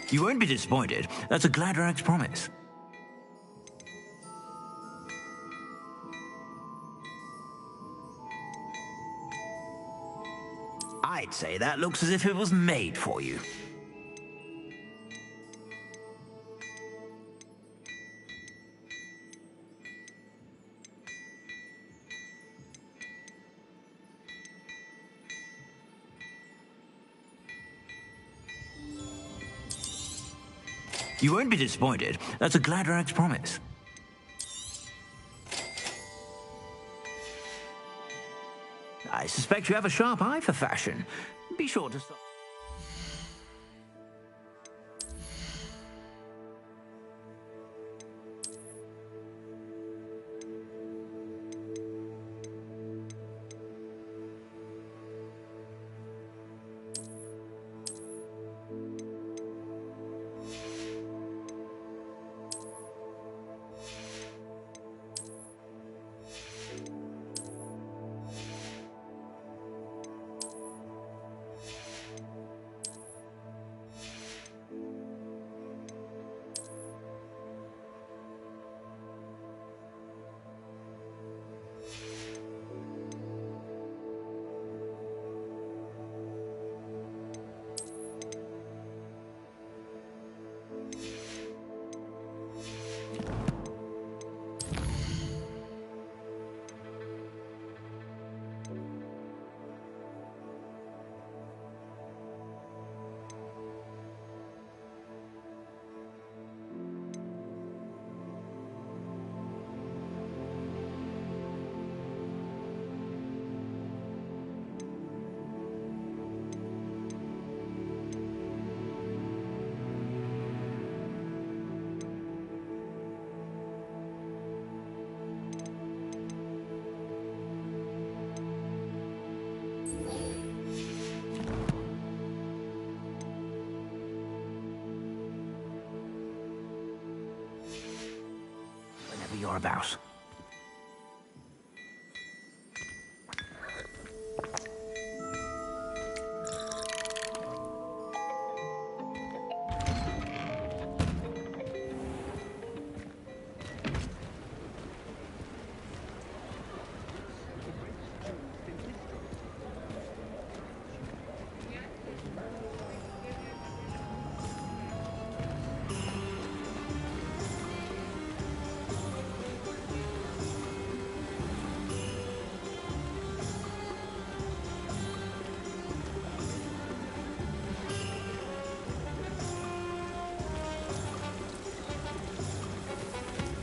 You won't be disappointed. That's a Gladrag's promise. I'd say that looks as if it was made for you. You won't be disappointed. That's a Gladrag's promise. I suspect you have a sharp eye for fashion. Be sure to stop. You're about.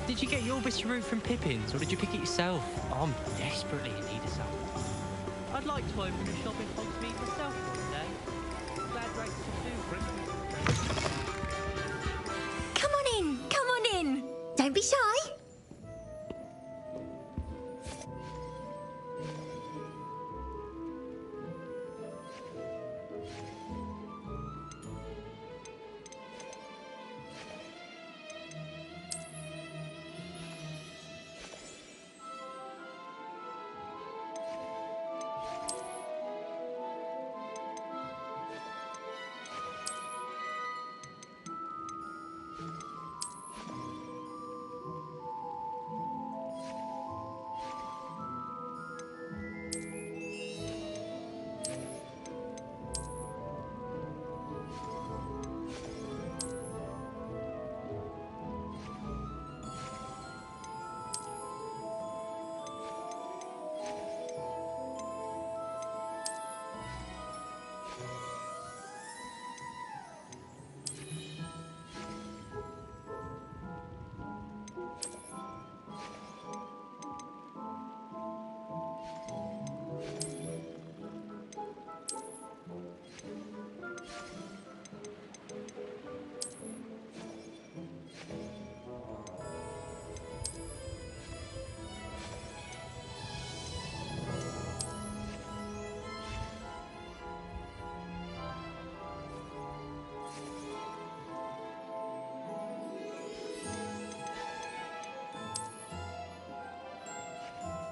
Did you get your Whisperoo from Pippin's, or did you pick it yourself? I'm desperately in need of something. I'd like to open a shop in Hogsmeade myself one day. Glad Drake to do. Come on in. Don't be shy.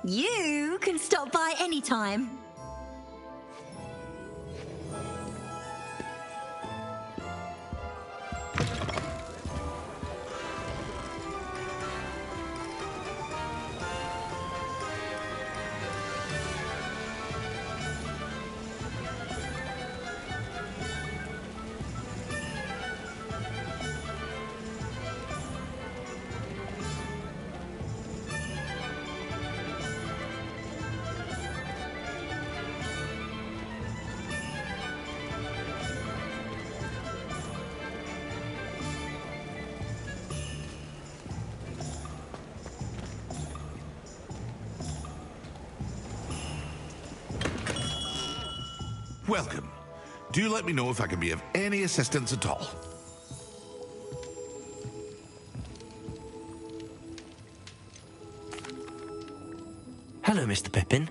You can stop by anytime. Welcome. Do let me know if I can be of any assistance at all. Hello, Mr. Pippin.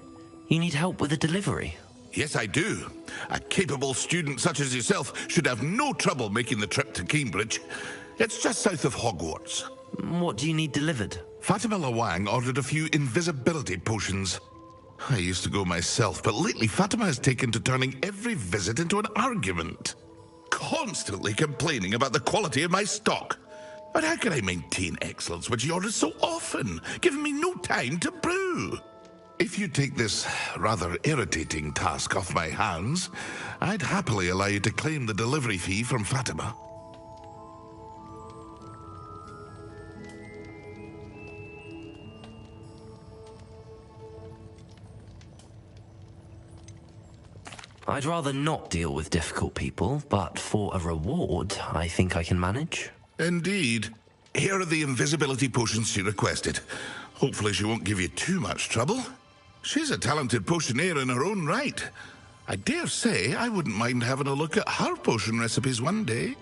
You need help with a delivery? Yes, I do. A capable student such as yourself should have no trouble making the trip to Cambridge. It's just south of Hogwarts. What do you need delivered? Fatima Lawang ordered a few invisibility potions. I used to go myself, but lately Fatima has taken to turning every visit into an argument. Constantly complaining about the quality of my stock. But how can I maintain excellence when she orders so often, giving me no time to brew? If you take this rather irritating task off my hands, I'd happily allow you to claim the delivery fee from Fatima. I'd rather not deal with difficult people, but for a reward, I think I can manage. Indeed. Here are the invisibility potions she requested. Hopefully she won't give you too much trouble. She's a talented potioneer in her own right. I dare say I wouldn't mind having a look at her potion recipes one day.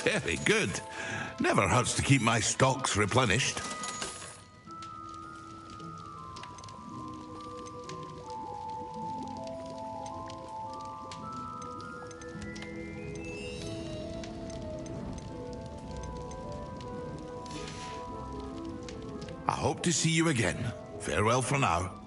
Very good. Never hurts to keep my stocks replenished. I hope to see you again. Farewell for now.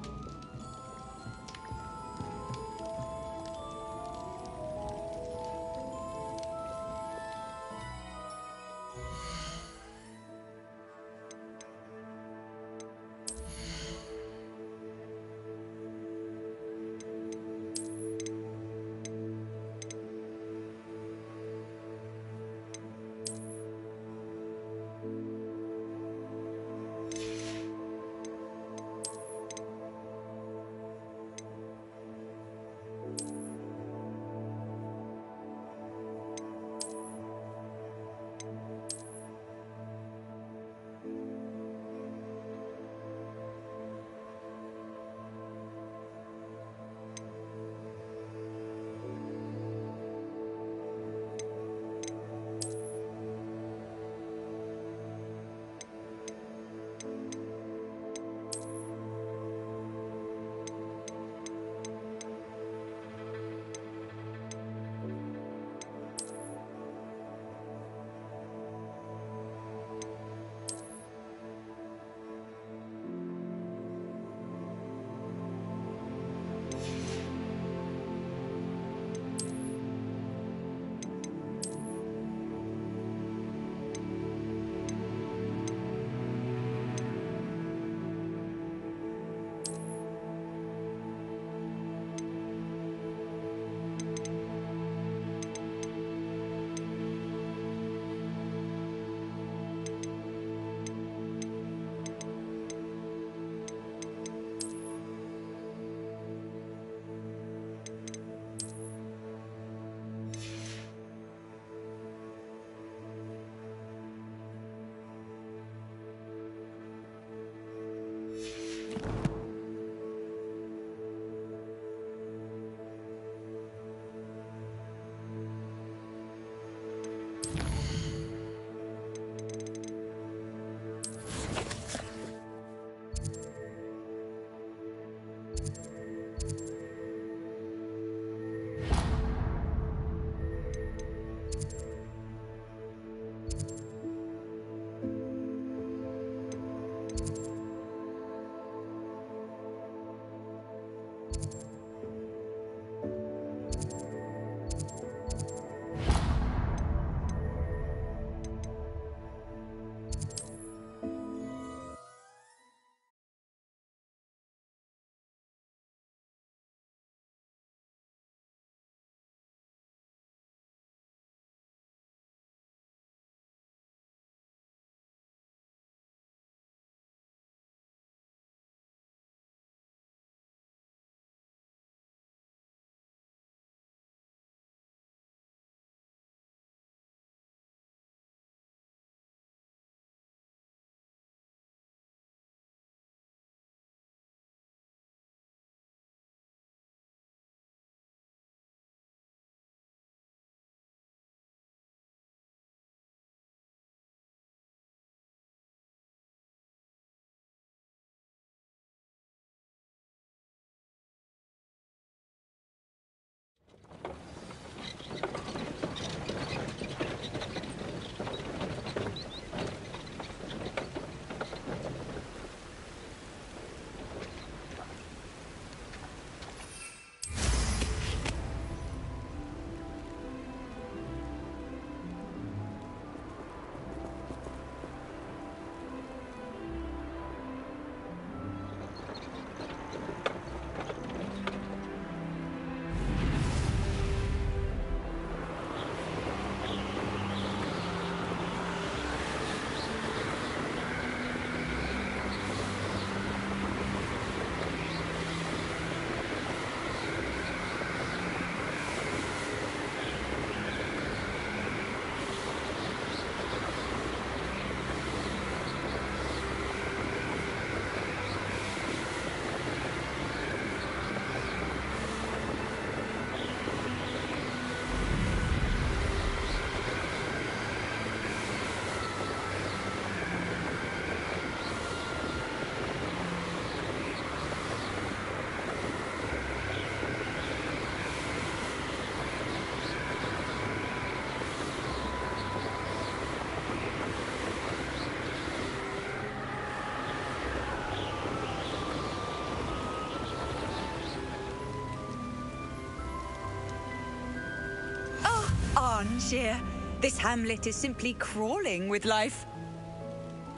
sponge here. This hamlet is simply crawling with life.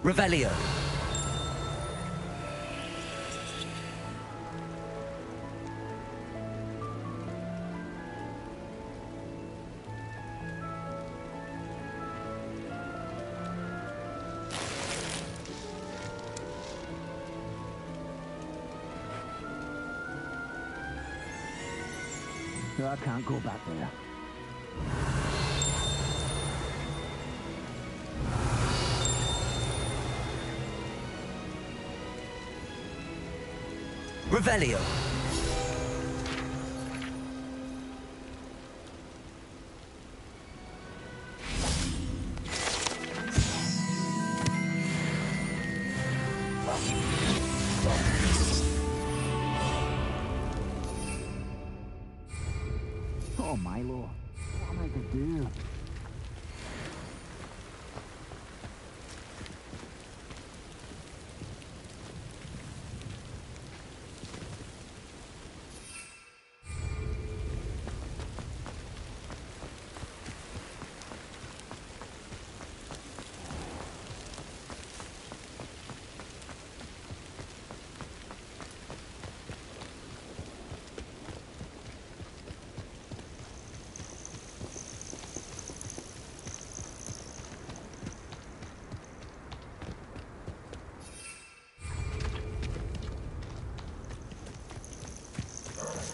Revelio. I can't go back there. Revelio. Oh, Milo. What am I to do?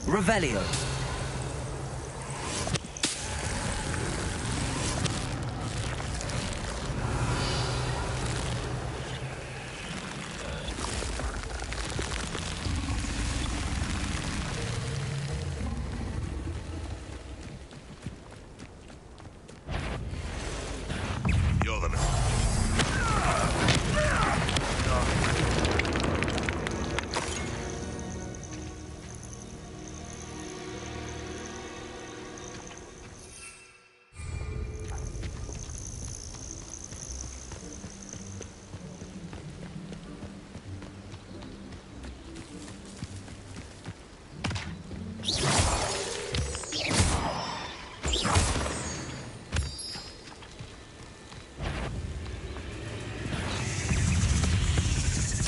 Revelio. You're the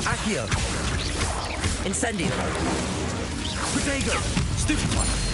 Accio. Incendio. Protego. Stupefy.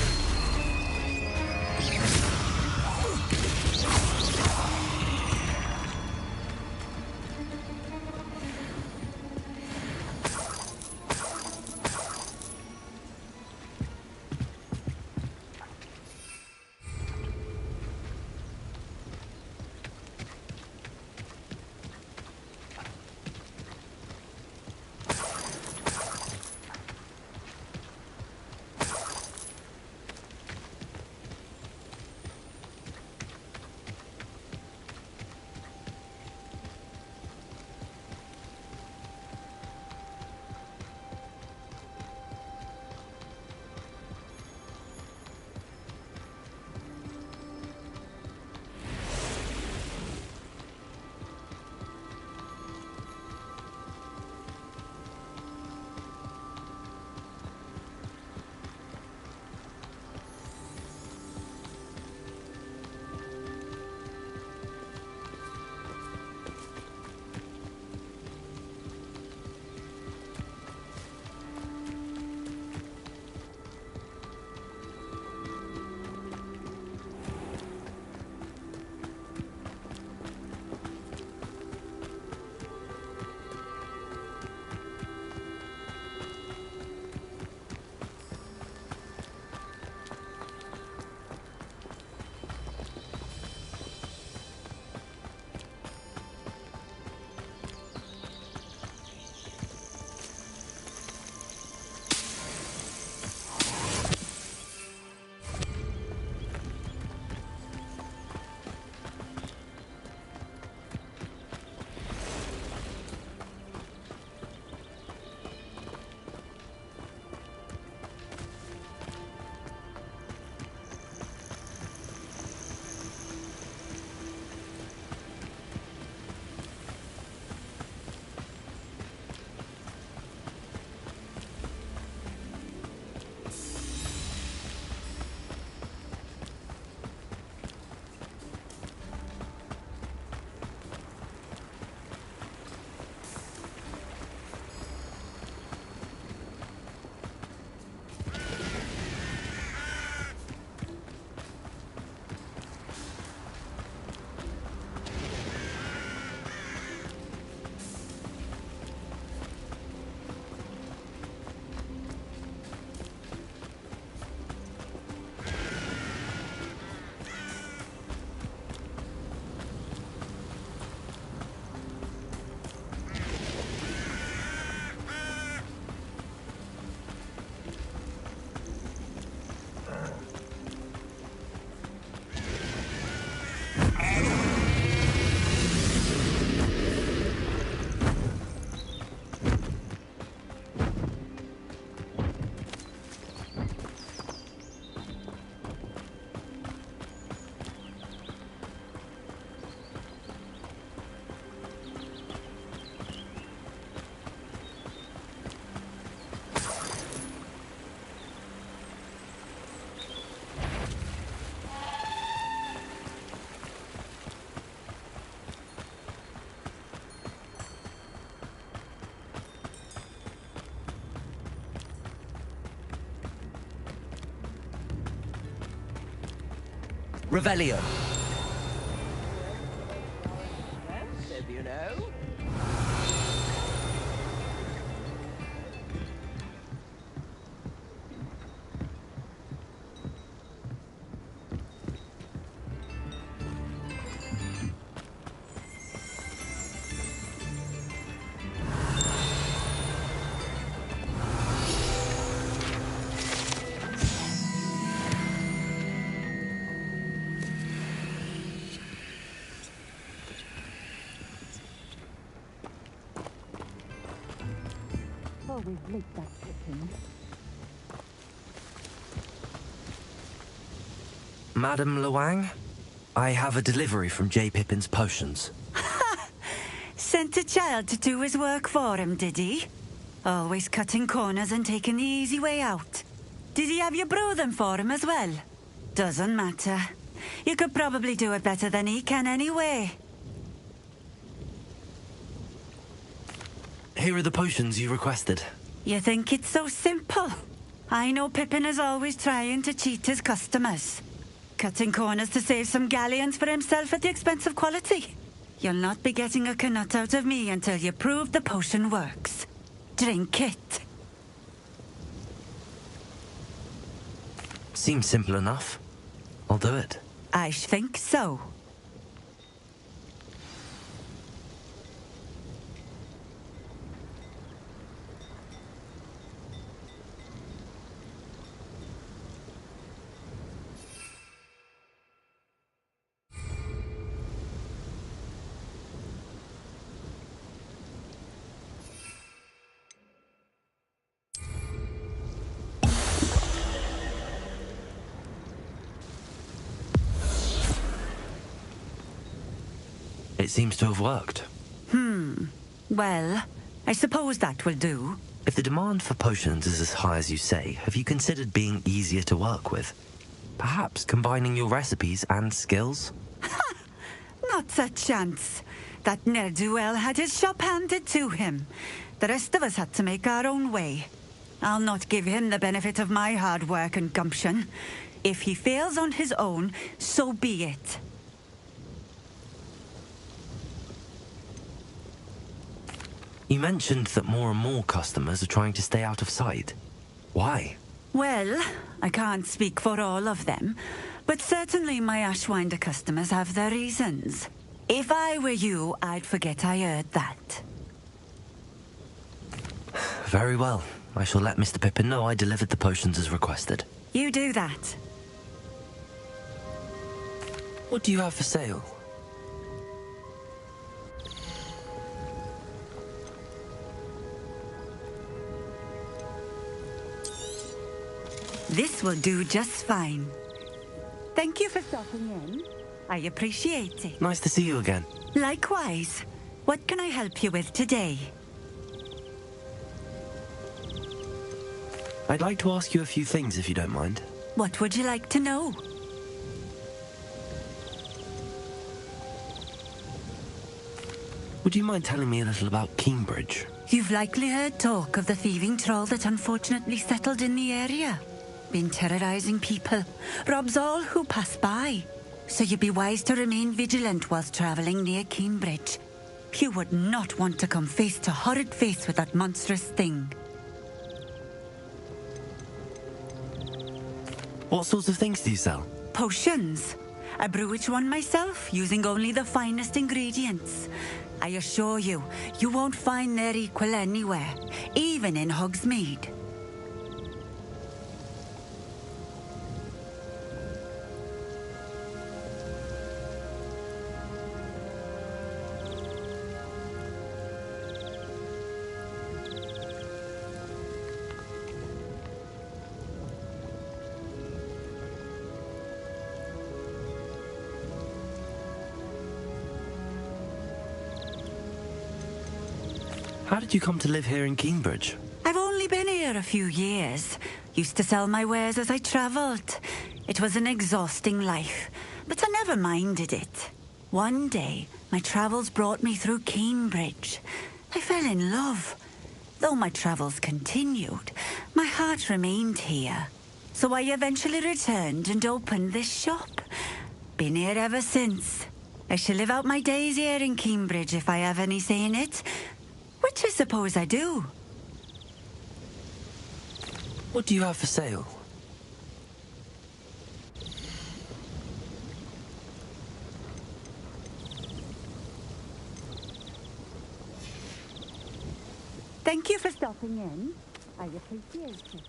Revelio. If you know. Always late, that Pippin. Madam Luang, I have a delivery from J. Pippin's Potions. Sent a child to do his work for him, did he? Always cutting corners and taking the easy way out. Did he have you brew them for him as well? Doesn't matter. You could probably do it better than he can anyway. Here are the potions you requested. You think it's so simple? I know Pippin is always trying to cheat his customers. Cutting corners to save some galleons for himself at the expense of quality. You'll not be getting a canut out of me until you prove the potion works. Drink it. Seems simple enough. I'll do it. I think so. It seems to have worked. Well, I suppose that will do. If the demand for potions is as high as you say, have you considered being easier to work with? Perhaps combining your recipes and skills? Not a chance. That ne'er-do-well had his shop handed to him. The rest of us had to make our own way. I'll not give him the benefit of my hard work and gumption. If he fails on his own, so be it. You mentioned that more and more customers are trying to stay out of sight. Why? Well, I can't speak for all of them, but certainly my Ashwinder customers have their reasons. If I were you, I'd forget I heard that. Very well. I shall let Mr. Pippin know I delivered the potions as requested. You do that. What do you have for sale? This will do just fine. Thank you for stopping in. I appreciate it. Nice to see you again. Likewise. What can I help you with today? I'd like to ask you a few things if you don't mind. What would you like to know? Would you mind telling me a little about Cambridge? You've likely heard talk of the thieving troll that unfortunately settled in the area. Been terrorizing people, robs all who pass by. So you'd be wise to remain vigilant whilst traveling near Cambridge. You would not want to come face to horrid face with that monstrous thing. What sorts of things do you sell? Potions. I brew each one myself, using only the finest ingredients. I assure you, you won't find their equal anywhere, even in Hogsmeade. How did you come to live here in Cambridge? I've only been here a few years. Used to sell my wares as I travelled. It was an exhausting life, but I never minded it. One day, my travels brought me through Cambridge. I fell in love. Though my travels continued, my heart remained here. So I eventually returned and opened this shop. Been here ever since. I shall live out my days here in Cambridge if I have any say in it. Which I suppose I do. What do you have for sale? Thank you for stopping in. I appreciate it.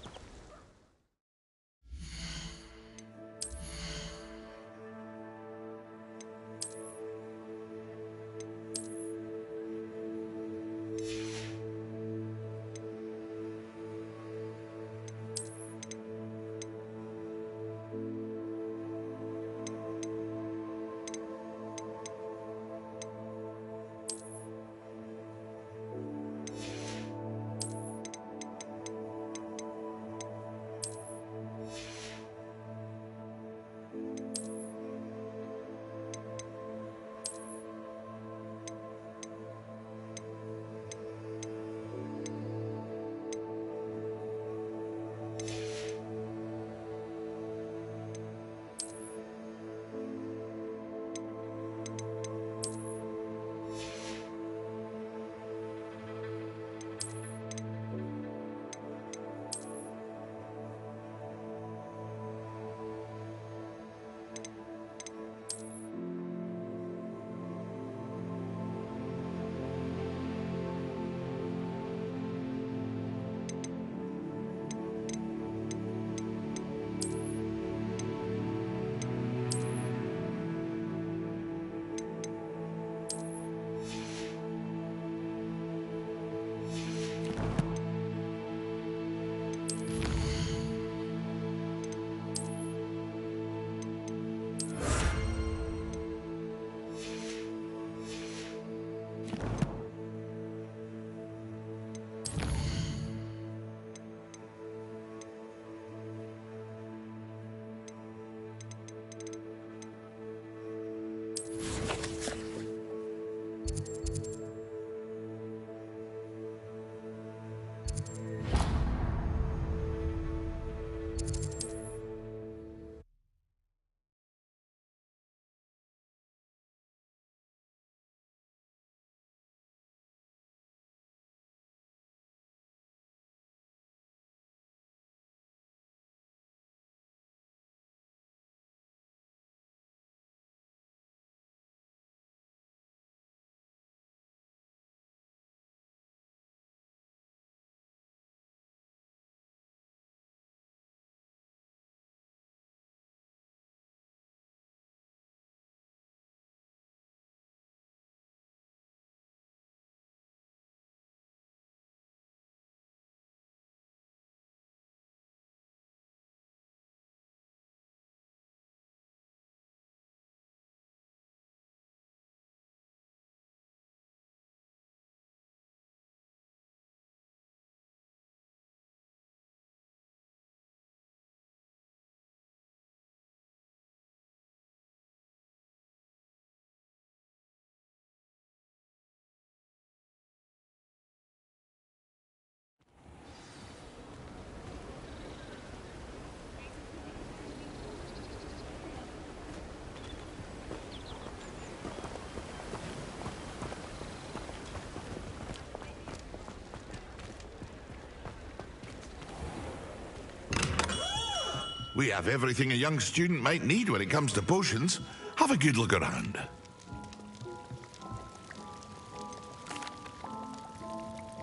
We have everything a young student might need when it comes to potions. Have a good look around.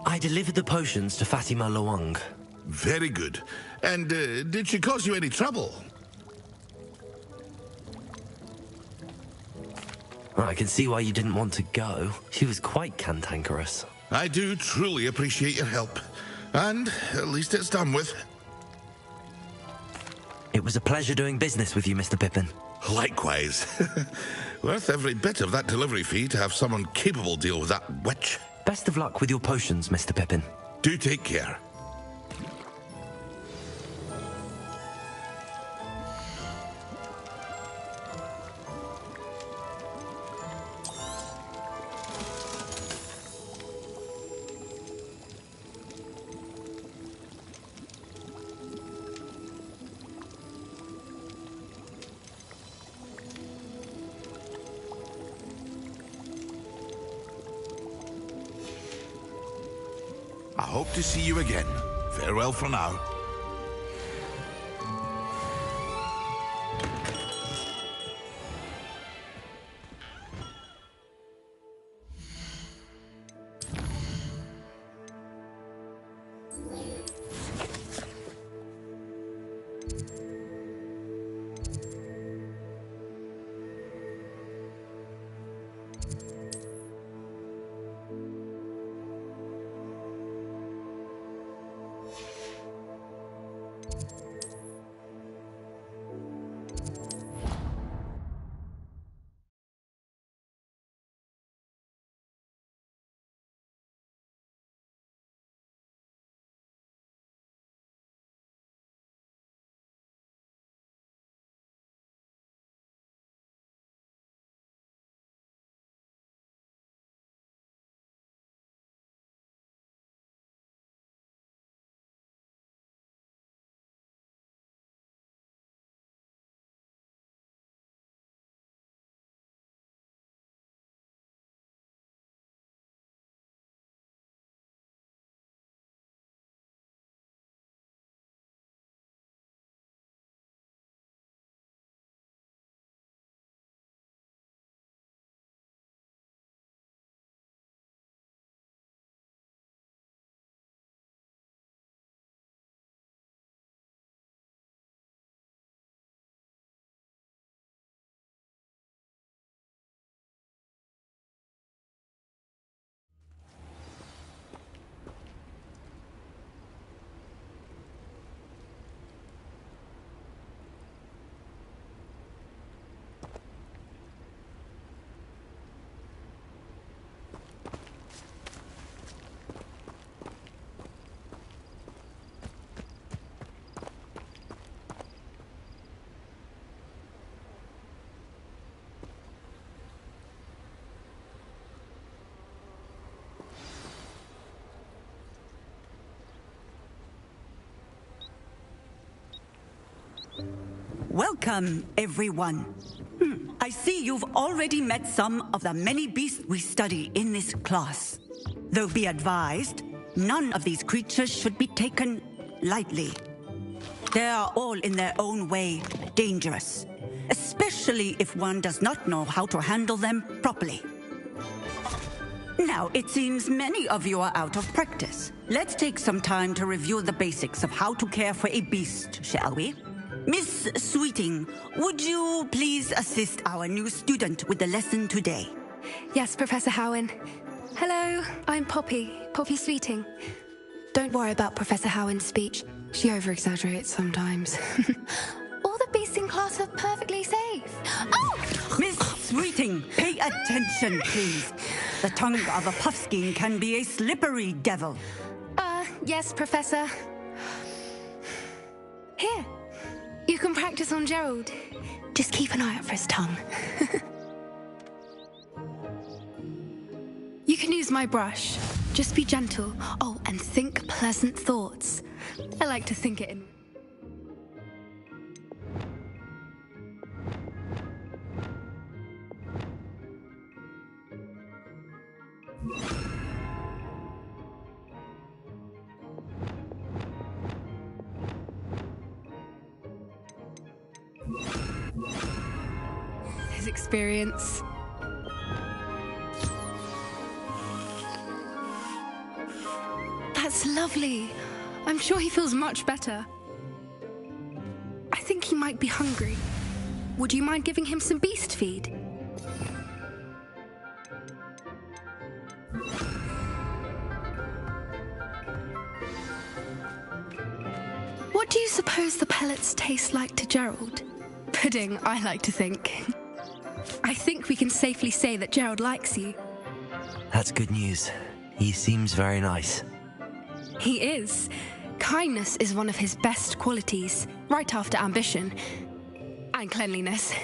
I delivered the potions to Fatima Lawang. Very good. And did she cause you any trouble? I can see why you didn't want to go. She was quite cantankerous. I do truly appreciate your help. And at least it's done with. It was a pleasure doing business with you, Mr. Pippin. Likewise. Worth every bit of that delivery fee to have someone capable deal with that witch. Best of luck with your potions, Mr. Pippin. Do take care. hope to see you again. Farewell for now. Welcome, everyone. I see you've already met some of the many beasts we study in this class. Though be advised, none of these creatures should be taken lightly. They are all in their own way dangerous, especially if one does not know how to handle them properly. Now, it seems many of you are out of practice. Let's take some time to review the basics of how to care for a beast, shall we? Miss Sweeting, would you please assist our new student with the lesson today? Yes, Professor Howen. Hello, I'm Poppy Sweeting. Don't worry about Professor Howen's speech. She over-exaggerates sometimes. All the beasts in class are perfectly safe. Oh! Miss Sweeting, pay attention, please. The tongue of a puffskein can be a slippery devil. Yes, Professor. Here. You can practice on Gerald. Just keep an eye out for his tongue. You can use my brush. Just be gentle. Oh, and think pleasant thoughts. I like to think it in... His experience. That's lovely. I'm sure he feels much better. I think he might be hungry. Would you mind giving him some beast feed? What do you suppose the pellets taste like to Gerald? Pudding, I like to think. I think we can safely say that Gerald likes you. That's good news. He seems very nice. He is. Kindness is one of his best qualities, right after ambition. And cleanliness.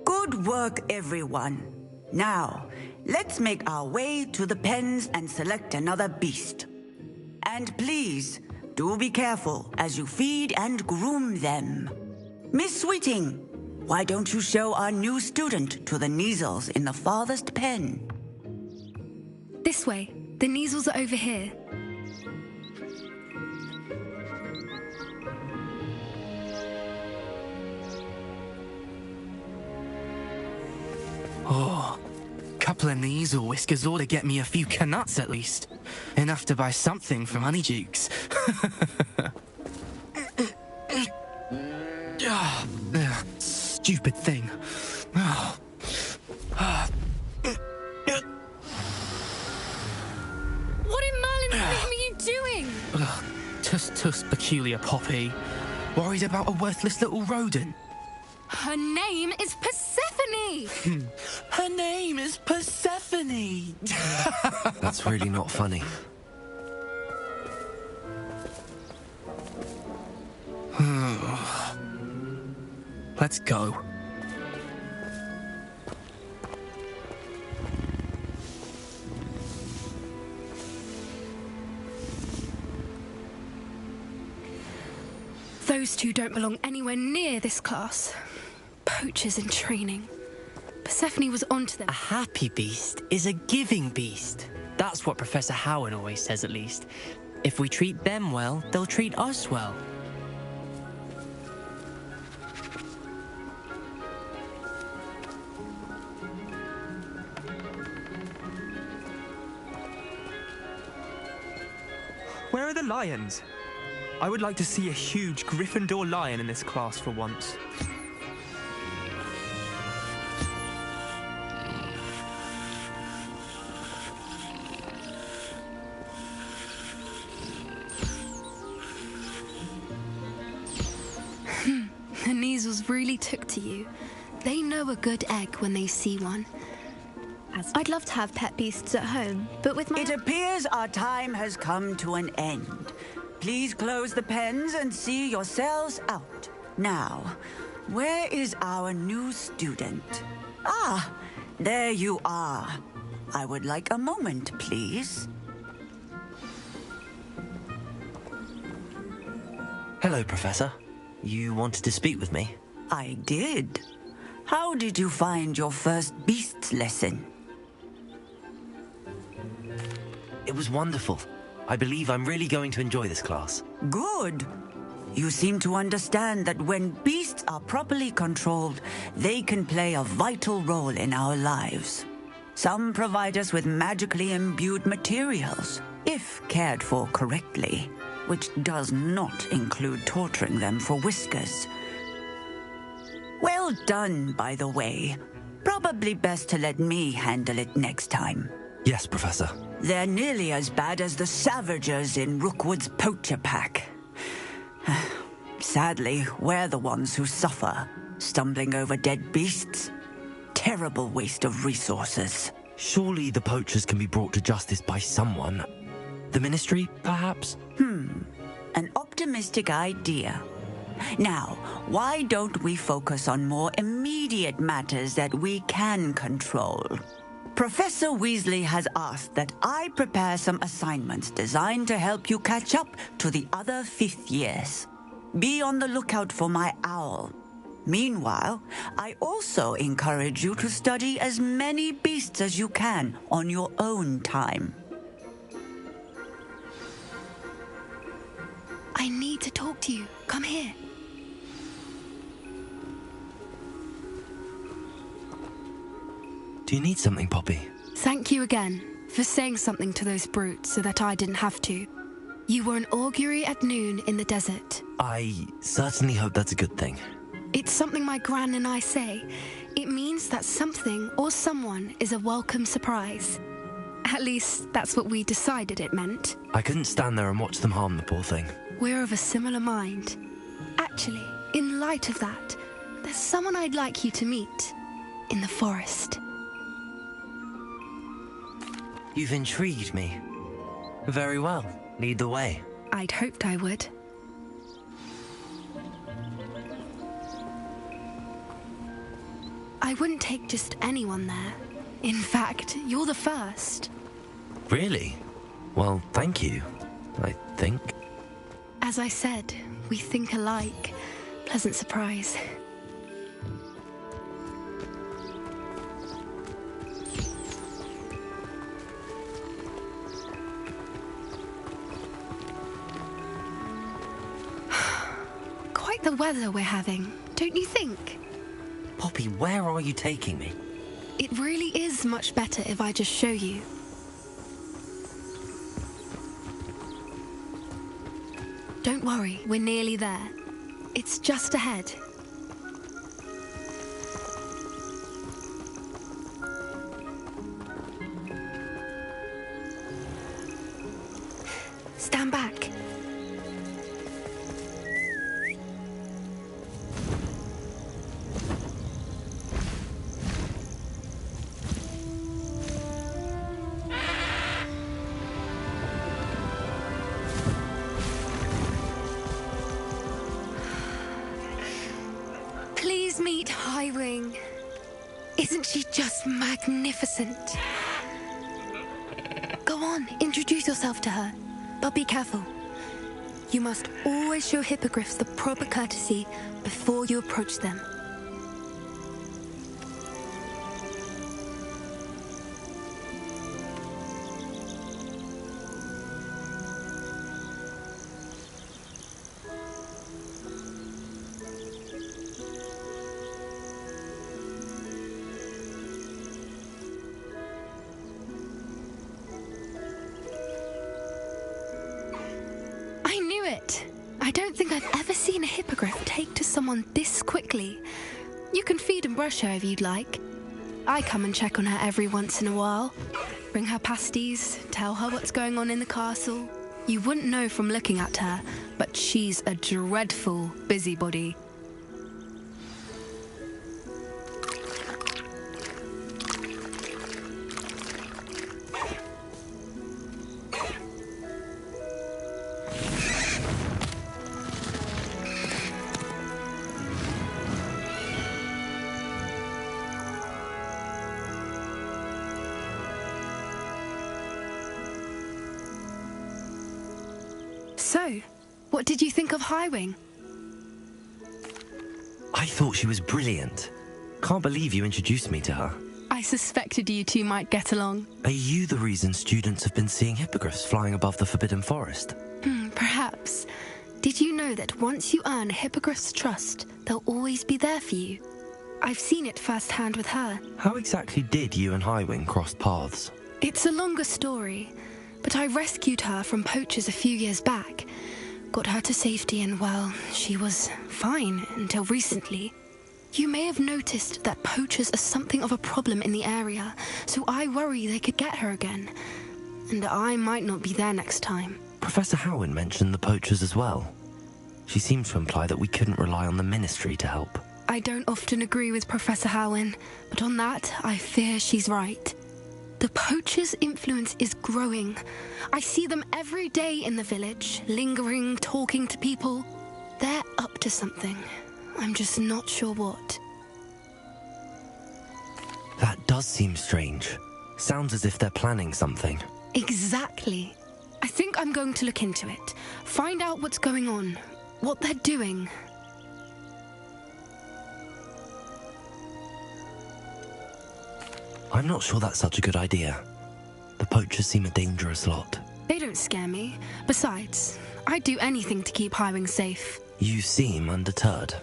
Good work, everyone. Now, let's make our way to the pens and select another beast. And please, do be careful as you feed and groom them. Miss Sweeting, why don't you show our new student to the Kneazles in the farthest pen? This way. The Kneasels are over here. Oh, couple of Kneasel whiskers ought to get me a few canuts at least. Enough to buy something from Honeydukes. Stupid thing. What in Merlin's name are you doing? Tuss, peculiar Poppy. Worried about a worthless little rodent? Her name is Persephone! Her name is Persephone! That's really not funny. Let's go. Those two don't belong anywhere near this class. Poachers in training. Persephone was onto them. A happy beast is a giving beast. That's what Professor Howen always says, at least. If we treat them well, they'll treat us well. Where are the lions? I would like to see a huge Gryffindor lion in this class for once. The Kneasels really took to you. They know a good egg when they see one. I'd love to have pet beasts at home, but with my... It appears our time has come to an end. Please close the pens and see yourselves out. Now, where is our new student? Ah, there you are. I would like a moment, please. Hello, Professor. You wanted to speak with me? I did. How did you find your first beasts lesson? It was wonderful. I believe I'm really going to enjoy this class. Good. You seem to understand that when beasts are properly controlled, they can play a vital role in our lives. Some provide us with magically imbued materials, if cared for correctly, which does not include torturing them for whiskers. Well done, by the way. Probably best to let me handle it next time. Yes, Professor. They're nearly as bad as the Savagers in Rookwood's poacher pack. Sadly, we're the ones who suffer, stumbling over dead beasts. Terrible waste of resources. Surely the poachers can be brought to justice by someone. The Ministry, perhaps? An optimistic idea. Now, why don't we focus on more immediate matters that we can control? Professor Weasley has asked that I prepare some assignments designed to help you catch up to the other 5th years. Be on the lookout for my owl. Meanwhile, I also encourage you to study as many beasts as you can on your own time. I need to talk to you. Come here. Do you need something, Poppy? Thank you again for saying something to those brutes so that I didn't have to. You were an augury at noon in the desert. I certainly hope that's a good thing. It's something my gran and I say. It means that something or someone is a welcome surprise. At least, that's what we decided it meant. I couldn't stand there and watch them harm the poor thing. We're of a similar mind. Actually, in light of that, there's someone I'd like you to meet in the forest. You've intrigued me. Very well. Lead the way. I'd hoped I would. I wouldn't take just anyone there. In fact, you're the first. Really? Well, thank you, I think. As I said, we think alike. Pleasant surprise. the weather we're having, don't you think? Poppy, where are you taking me? It really is much better if I just show you. Don't worry, we're nearly there. It's just ahead. Stand back. Please meet Highwing. Isn't she just magnificent? Go on, introduce yourself to her. But be careful. You must always show hippogriffs the proper courtesy before you approach them. I don't think I've ever seen a hippogriff take to someone this quickly. You can feed and brush her if you'd like. I come and check on her every once in a while. Bring her pasties, tell her what's going on in the castle. You wouldn't know from looking at her, but she's a dreadful busybody. So, what did you think of Highwing? I thought she was brilliant. Can't believe you introduced me to her. I suspected you two might get along. Are you the reason students have been seeing hippogriffs flying above the Forbidden Forest? Perhaps. Did you know that once you earn a hippogriff's trust, they'll always be there for you? I've seen it firsthand with her. How exactly did you and Highwing cross paths? It's a longer story, but I rescued her from poachers a few years back. Got her to safety and, well, she was fine until recently. You may have noticed that poachers are something of a problem in the area, so I worry they could get her again. And I might not be there next time. Professor Howin mentioned the poachers as well. She seems to imply that we couldn't rely on the Ministry to help. I don't often agree with Professor Howin, but on that, I fear she's right. The poachers' influence is growing. I see them every day in the village, lingering, talking to people. They're up to something. I'm just not sure what. That does seem strange. Sounds as if they're planning something. Exactly. I think I'm going to look into it. Find out what's going on, what they're doing. I'm not sure that's such a good idea. The poachers seem a dangerous lot. They don't scare me. Besides, I'd do anything to keep Highwing safe. You seem undeterred.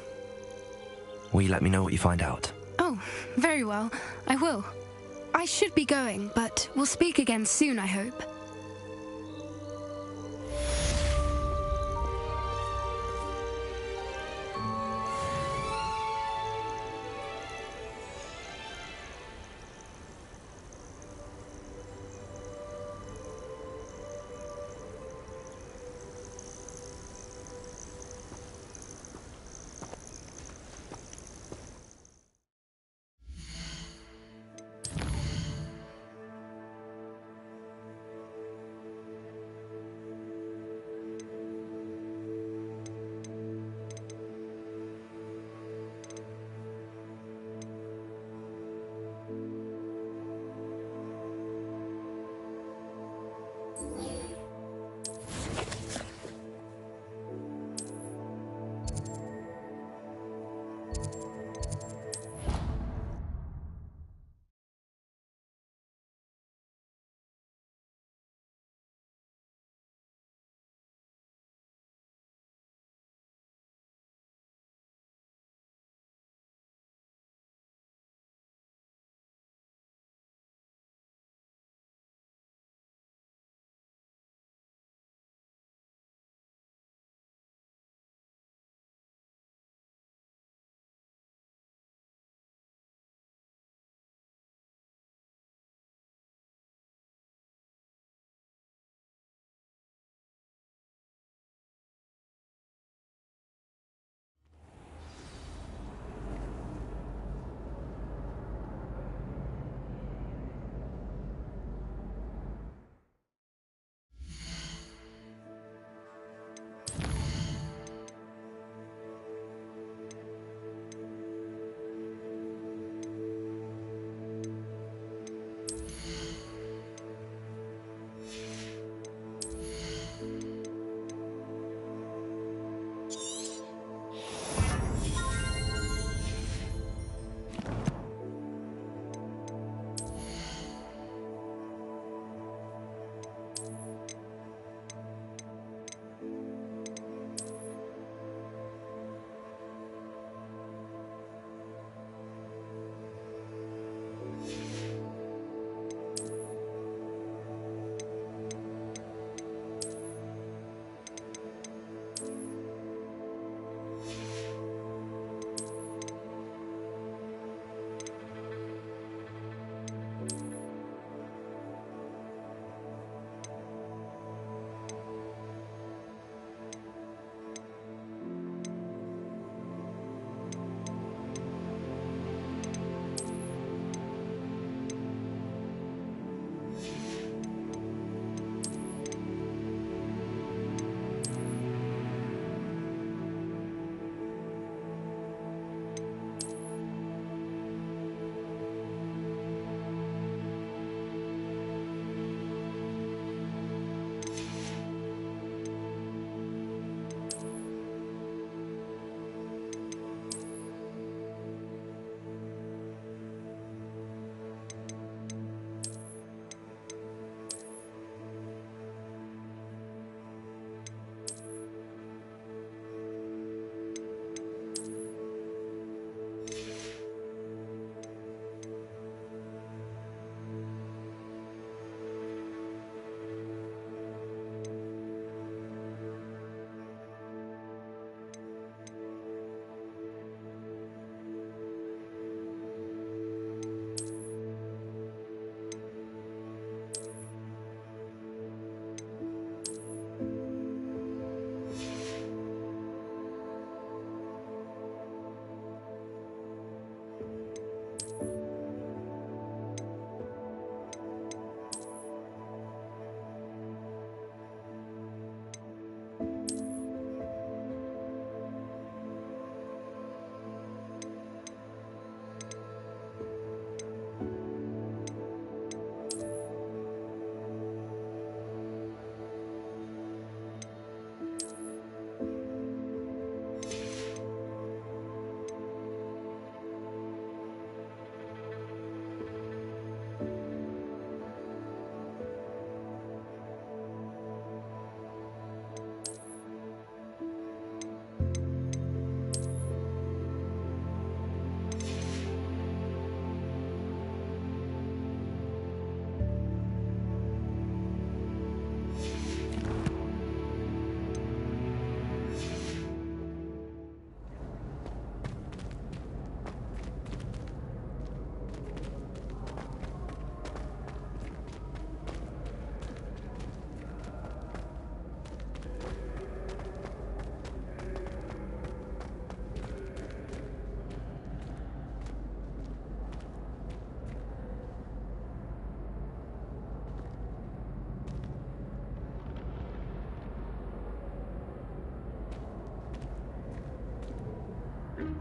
Will you let me know what you find out? Oh, very well. I will. I should be going, but we'll speak again soon, I hope.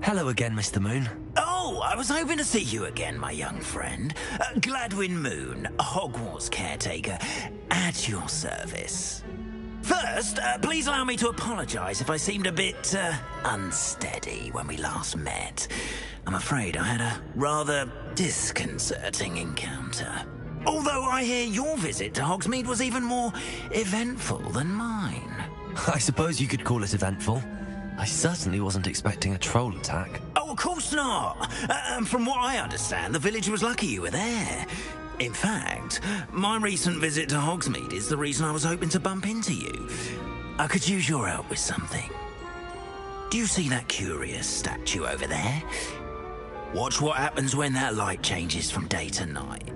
Hello again, Mr. Moon. Oh, I was hoping to see you again, my young friend. Gladwin Moon, Hogwarts caretaker, at your service. First, please allow me to apologise if I seemed a bit unsteady when we last met. I'm afraid I had a rather disconcerting encounter. Although I hear your visit to Hogsmeade was even more eventful than mine. I suppose you could call it eventful. I certainly wasn't expecting a troll attack. Oh, of course not. From what I understand, the village was lucky you were there. In fact, my recent visit to Hogsmeade is the reason I was hoping to bump into you. I could use your help with something. Do you see that curious statue over there? Watch what happens when that light changes from day to night.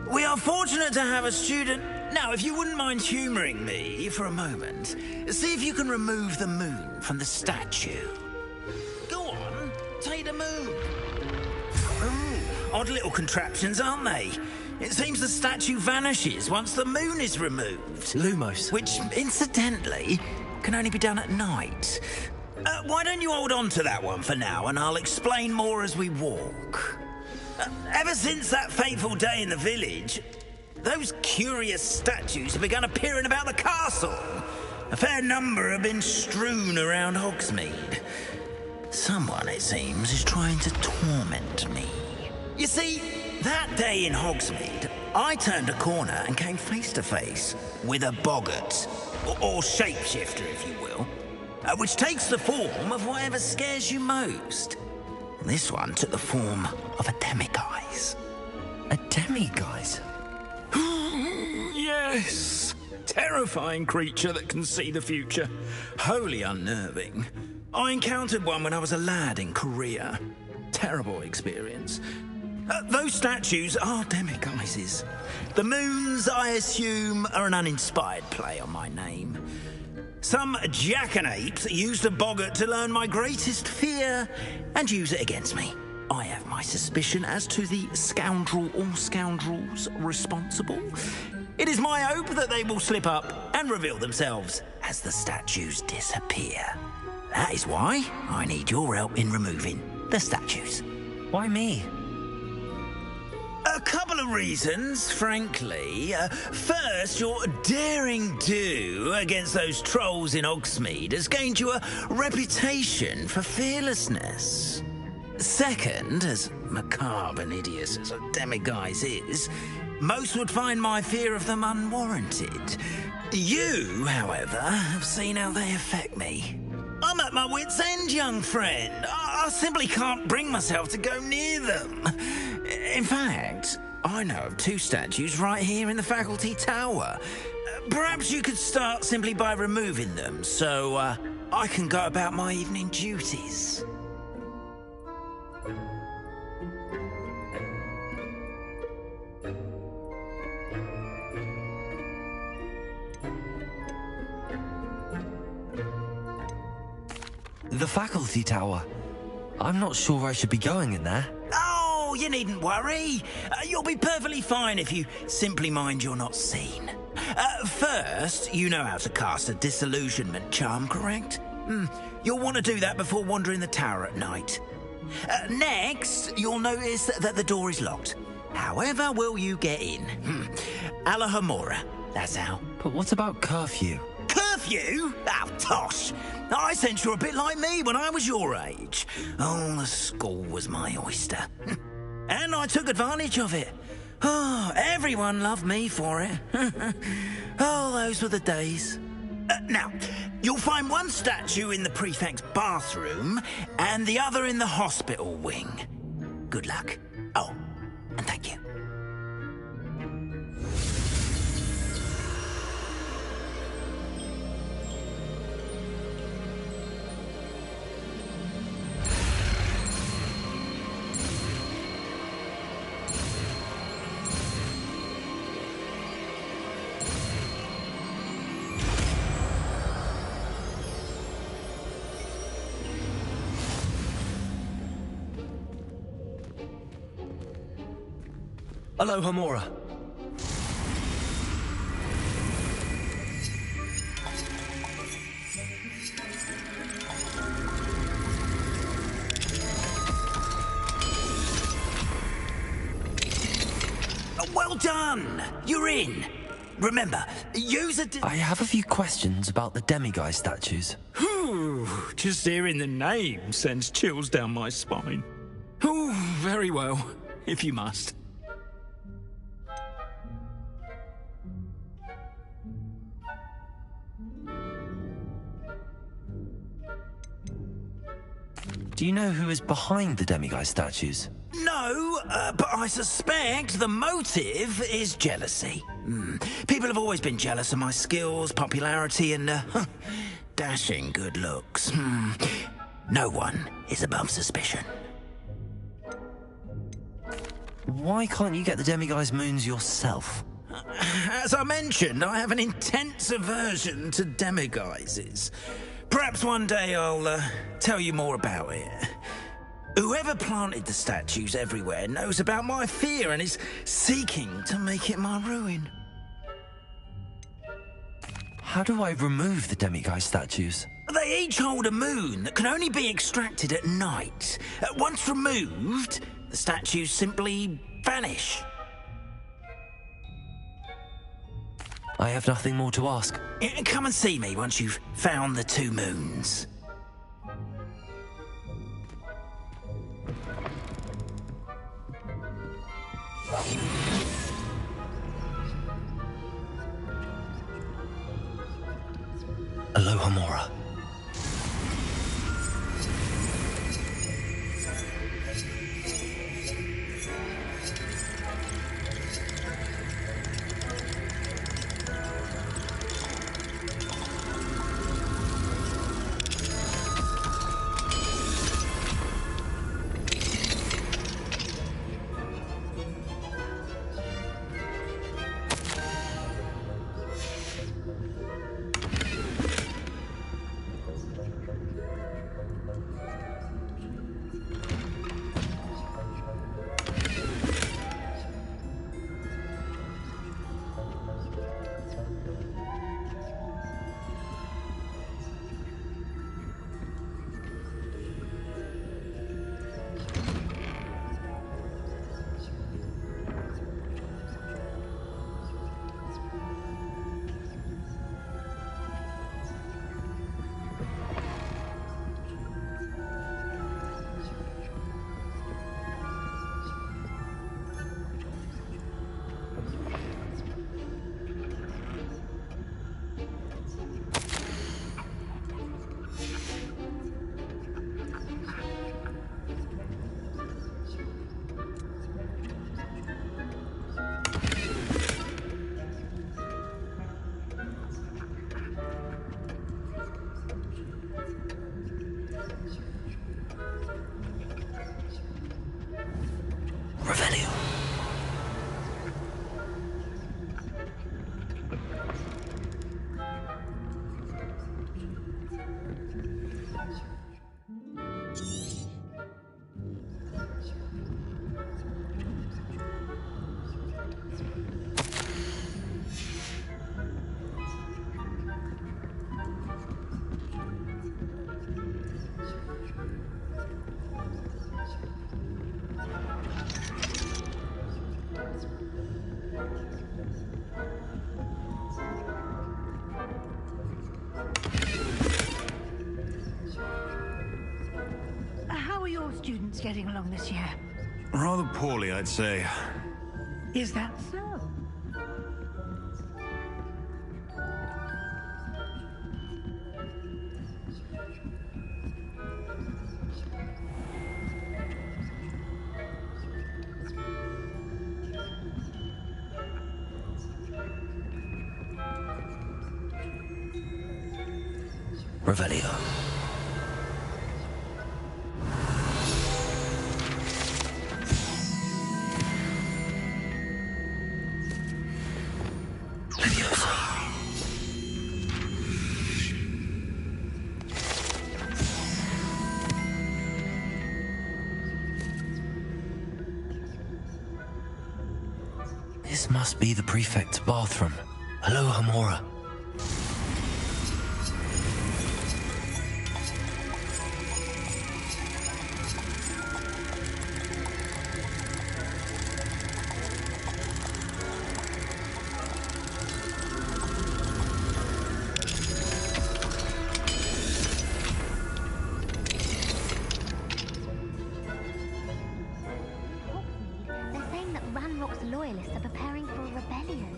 We are fortunate to have a student. Now, if you wouldn't mind humouring me for a moment, see if you can remove the moon from the statue. Go on, take the moon. Odd little contraptions, aren't they? It seems the statue vanishes once the moon is removed. Lumos. Which, incidentally, can only be done at night. Why don't you hold on to that one for now, and I'll explain more as we walk. Ever since that fateful day in the village, those curious statues have begun appearing about the castle. A fair number have been strewn around Hogsmeade. Someone, it seems, is trying to torment me. You see, that day in Hogsmeade, I turned a corner and came face to face with a boggart, or shapeshifter, if you will, which takes the form of whatever scares you most. This one took the form of a demiguise. A demiguise? Yes! Terrifying creature that can see the future. Wholly unnerving. I encountered one when I was a lad in Korea. Terrible experience. Those statues are demiguises. The moons, I assume, are an uninspired play on my name. Some jackanapes used a boggart to learn my greatest fear and use it against me. I have my suspicion as to the scoundrel or scoundrels responsible. It is my hope that they will slip up and reveal themselves as the statues disappear. That is why I need your help in removing the statues. Why me? A couple of reasons, frankly. First, your daring do against those trolls in Hogsmeade has gained you a reputation for fearlessness. Second, as macabre and hideous as a demiguise is, most would find my fear of them unwarranted. You, however, have seen how they affect me. I'm at my wit's end, young friend. I simply can't bring myself to go near them. In fact, I know of two statues right here in the faculty tower. Perhaps you could start simply by removing them, so I can go about my evening duties. The faculty tower. I'm not sure I should be going in there. Oh, you needn't worry. You'll be perfectly fine if you simply mind you're not seen. First, you know how to cast a disillusionment charm, correct? You'll want to do that before wandering the tower at night. Next, you'll notice that the door is locked. However will you get in? Alahomora, that's how. But what about curfew? Curfew? Oh, tosh. I sense you're a bit like me when I was your age. Oh, the school was my oyster. And I took advantage of it. Oh, everyone loved me for it. Oh, those were the days. Now, you'll find one statue in the prefect's bathroom and the other in the hospital wing. Good luck. Oh, and thank you. Aloha Mora. Well done! You're in. Remember, use a... I have a few questions about the demiguise statues. Just hearing the name sends chills down my spine. Oh, very well, if you must. Do you know who is behind the demiguise statues? No, but I suspect the motive is jealousy. People have always been jealous of my skills, popularity, and dashing good looks. No one is above suspicion. Why can't you get the demiguise moons yourself? As I mentioned, I have an intense aversion to demiguises. Perhaps one day I'll tell you more about it. Whoever planted the statues everywhere knows about my fear and is seeking to make it my ruin. How do I remove the demiguise statues? They each hold a moon that can only be extracted at night. Once removed, the statues simply vanish. I have nothing more to ask. Come and see me once you've found the 2 moons. Aloha Mora. Students getting along this year? Rather poorly, I'd say. Is that so? Revelio. This must be the prefect's bathroom. Hello, Hamora. Loyalists are preparing for a rebellion.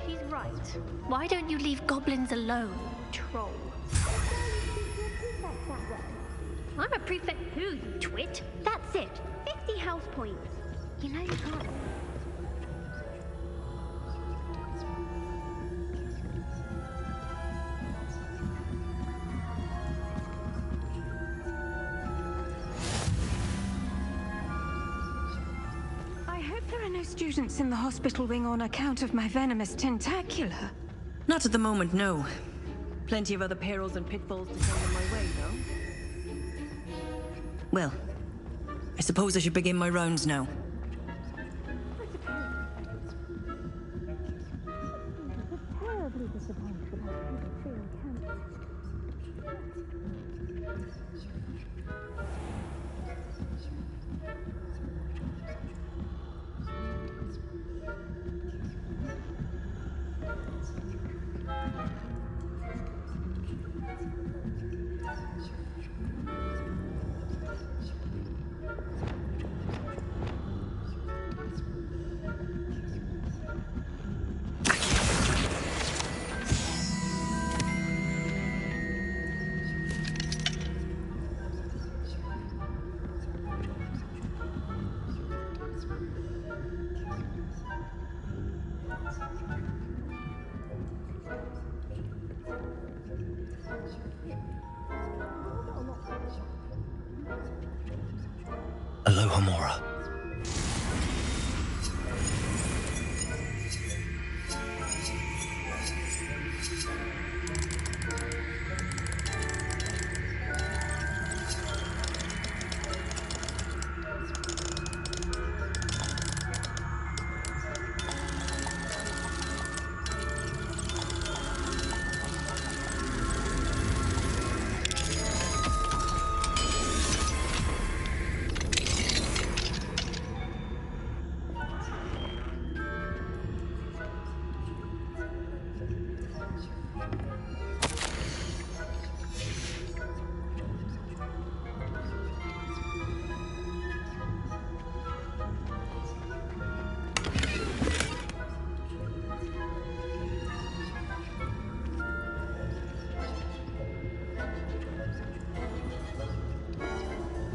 She's right. Why don't you leave goblins alone, troll? I'm a prefect too, you twit. That's it. 50 house points. You know you can't. I hope there are no students in the hospital wing on account of my venomous tentacula. Not at the moment, no. Plenty of other perils and pitfalls to send on my way, though. Well, I suppose I should begin my rounds now. Terribly disappointed about field camp. Aloha Mora.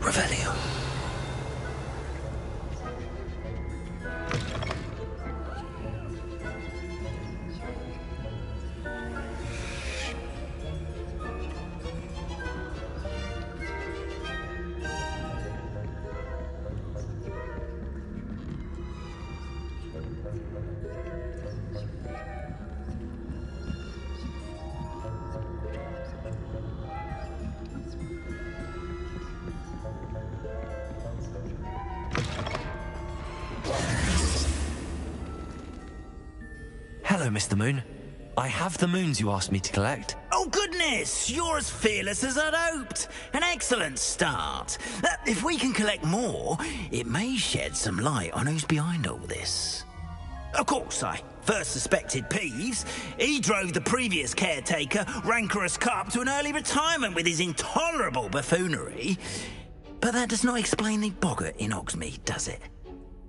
Revelio. Hello, Mr. Moon. I have the moons you asked me to collect. Oh, goodness! You're as fearless as I'd hoped. An excellent start. If we can collect more, it may shed some light on who's behind all this. Of course, I first suspected Peeves. He drove the previous caretaker, Rancorous Carp, to an early retirement with his intolerable buffoonery. But that does not explain the boggart in Hogsmeade, does it?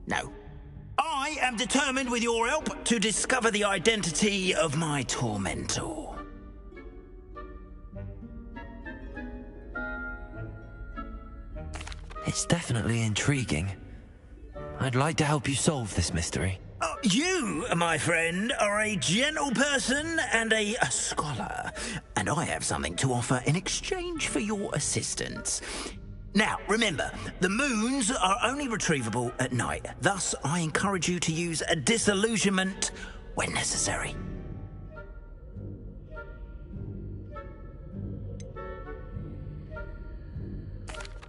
No. I am determined, with your help, to discover the identity of my tormentor. It's definitely intriguing. I'd like to help you solve this mystery. You, my friend, are a gentle person and a scholar, and I have something to offer in exchange for your assistance. Now, remember, the moons are only retrievable at night. Thus, I encourage you to use a disillusionment when necessary.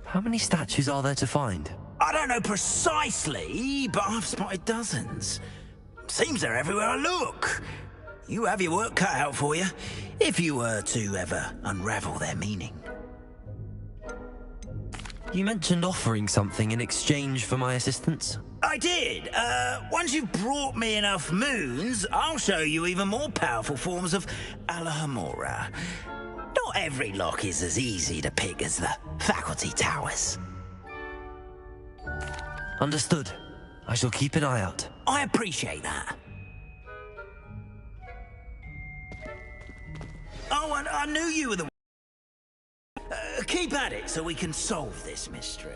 How many statues are there to find? I don't know precisely, but I've spotted dozens. Seems they're everywhere I look. You have your work cut out for you, if you were to ever unravel their meaning. You mentioned offering something in exchange for my assistance? I did. Once you've brought me enough moons, I'll show you even more powerful forms of Alohomora. Not every lock is as easy to pick as the faculty towers. Understood. I shall keep an eye out. I appreciate that. Oh, and I knew you were the... keep at it so we can solve this mystery.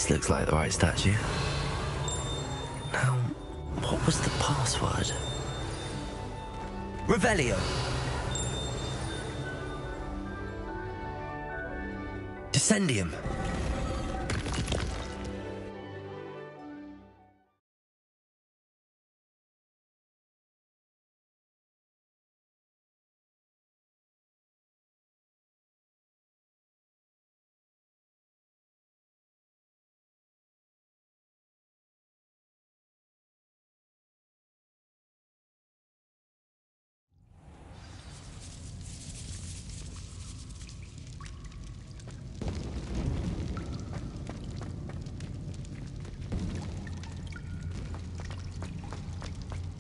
This looks like the right statue. Now, what was the password? Revelio! Descendium!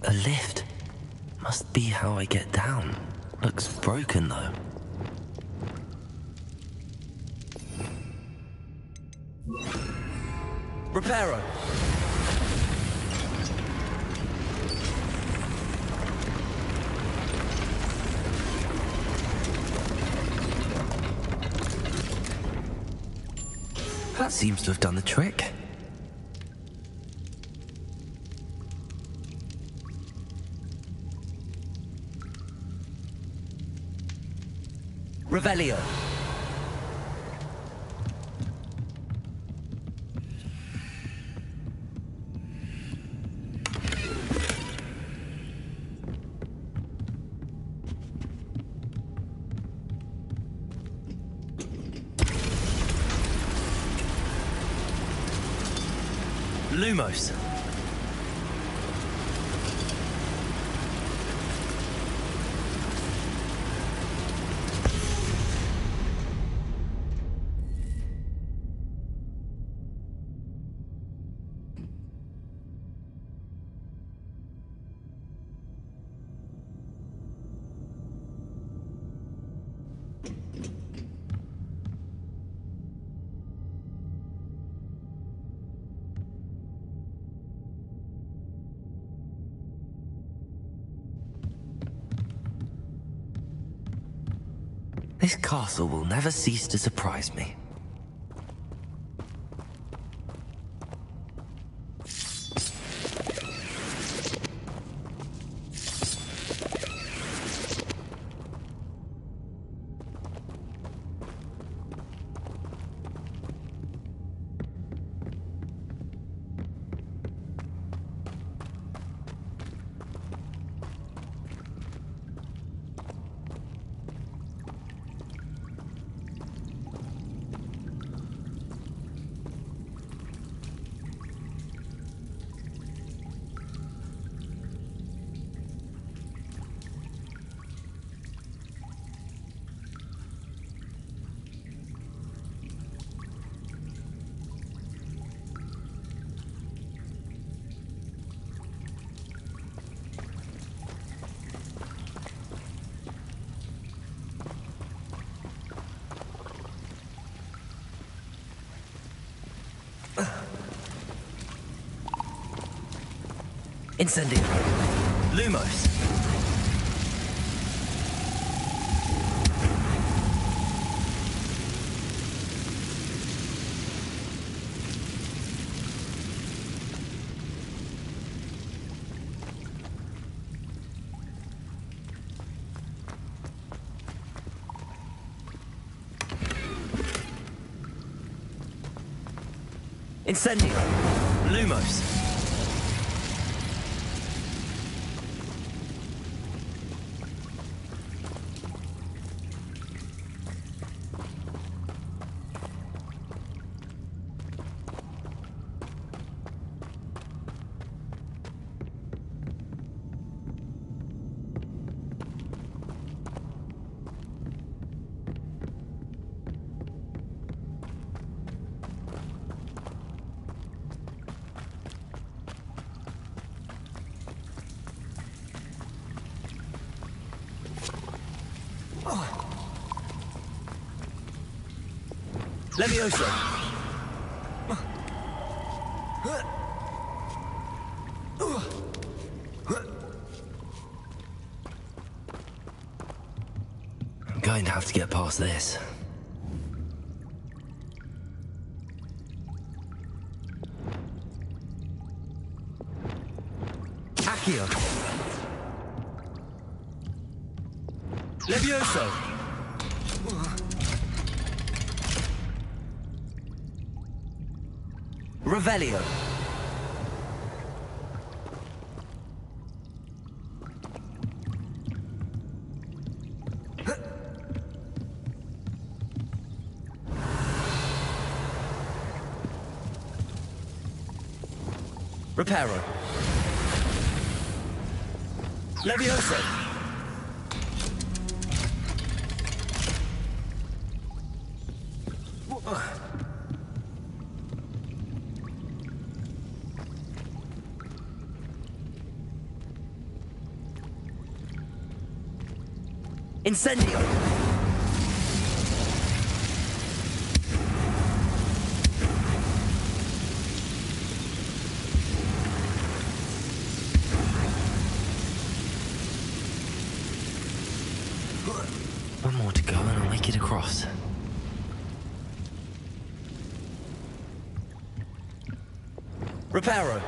A lift. Must be how I get down. Looks broken though. Reparo! That seems to have done the trick. Revelio. Lumos. This castle will never cease to surprise me. Incendio. Lumos. Incendio. Lumos. Levioso. I'm going to have to get past this. Accio. Levioso. Revelio. Reparo. Levioso. Incendio. One more to go and I'll make it across. Reparo.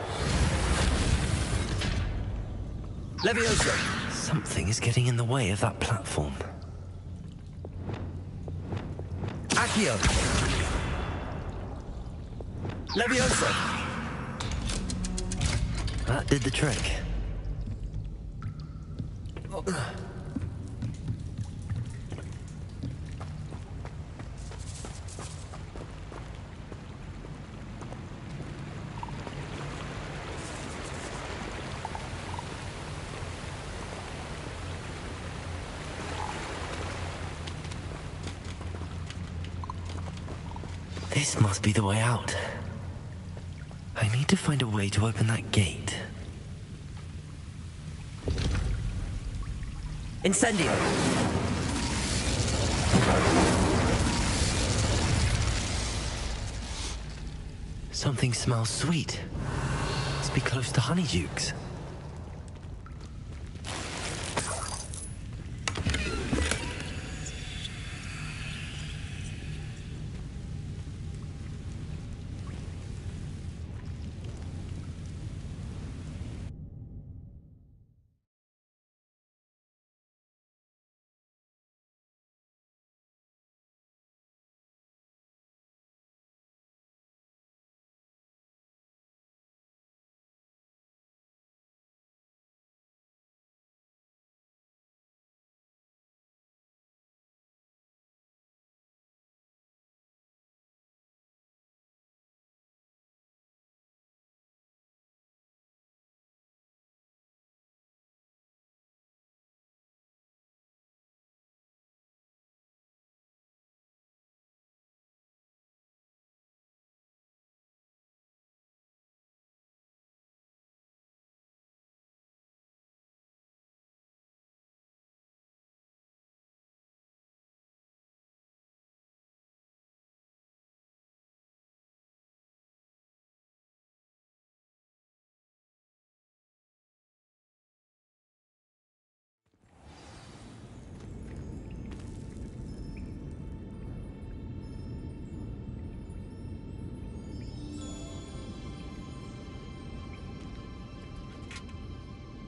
Levioso. Something is getting in the way of that platform. Accio. Levioso. That did the trick. This must be the way out. I need to find a way to open that gate. Incendio! Something smells sweet. Must be close to Honeydukes.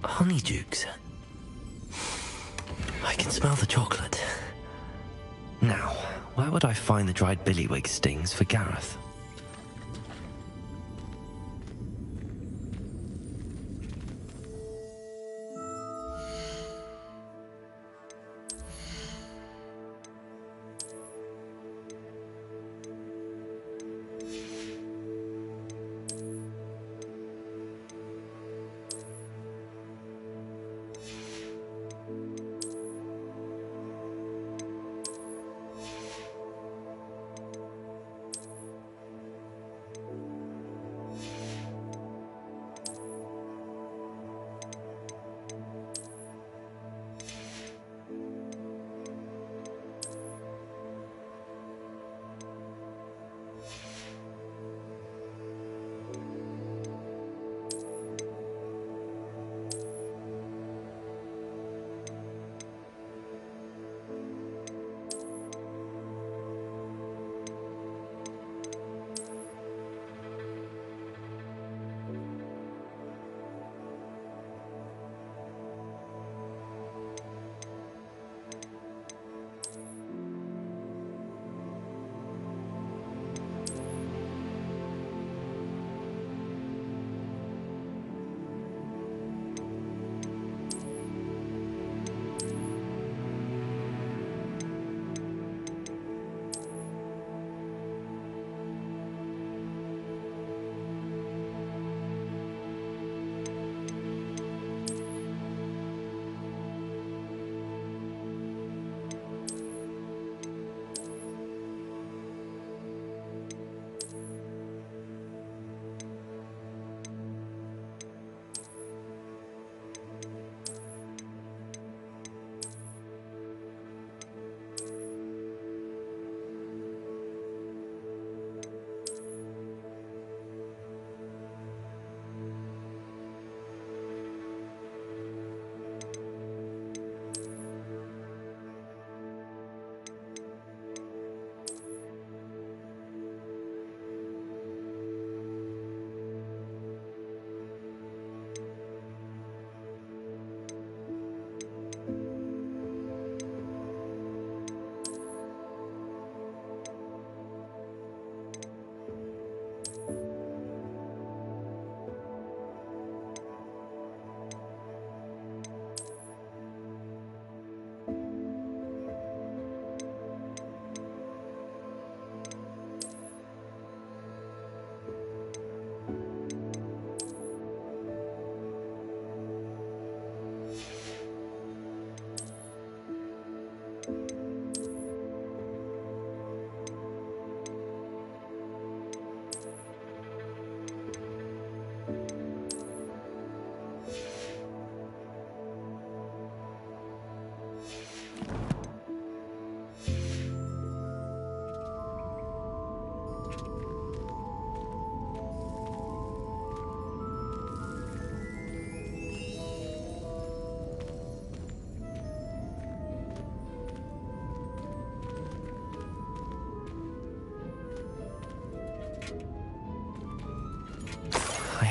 Honeydukes. I can smell the chocolate. Now, where would I find the dried billywig stings for Gareth?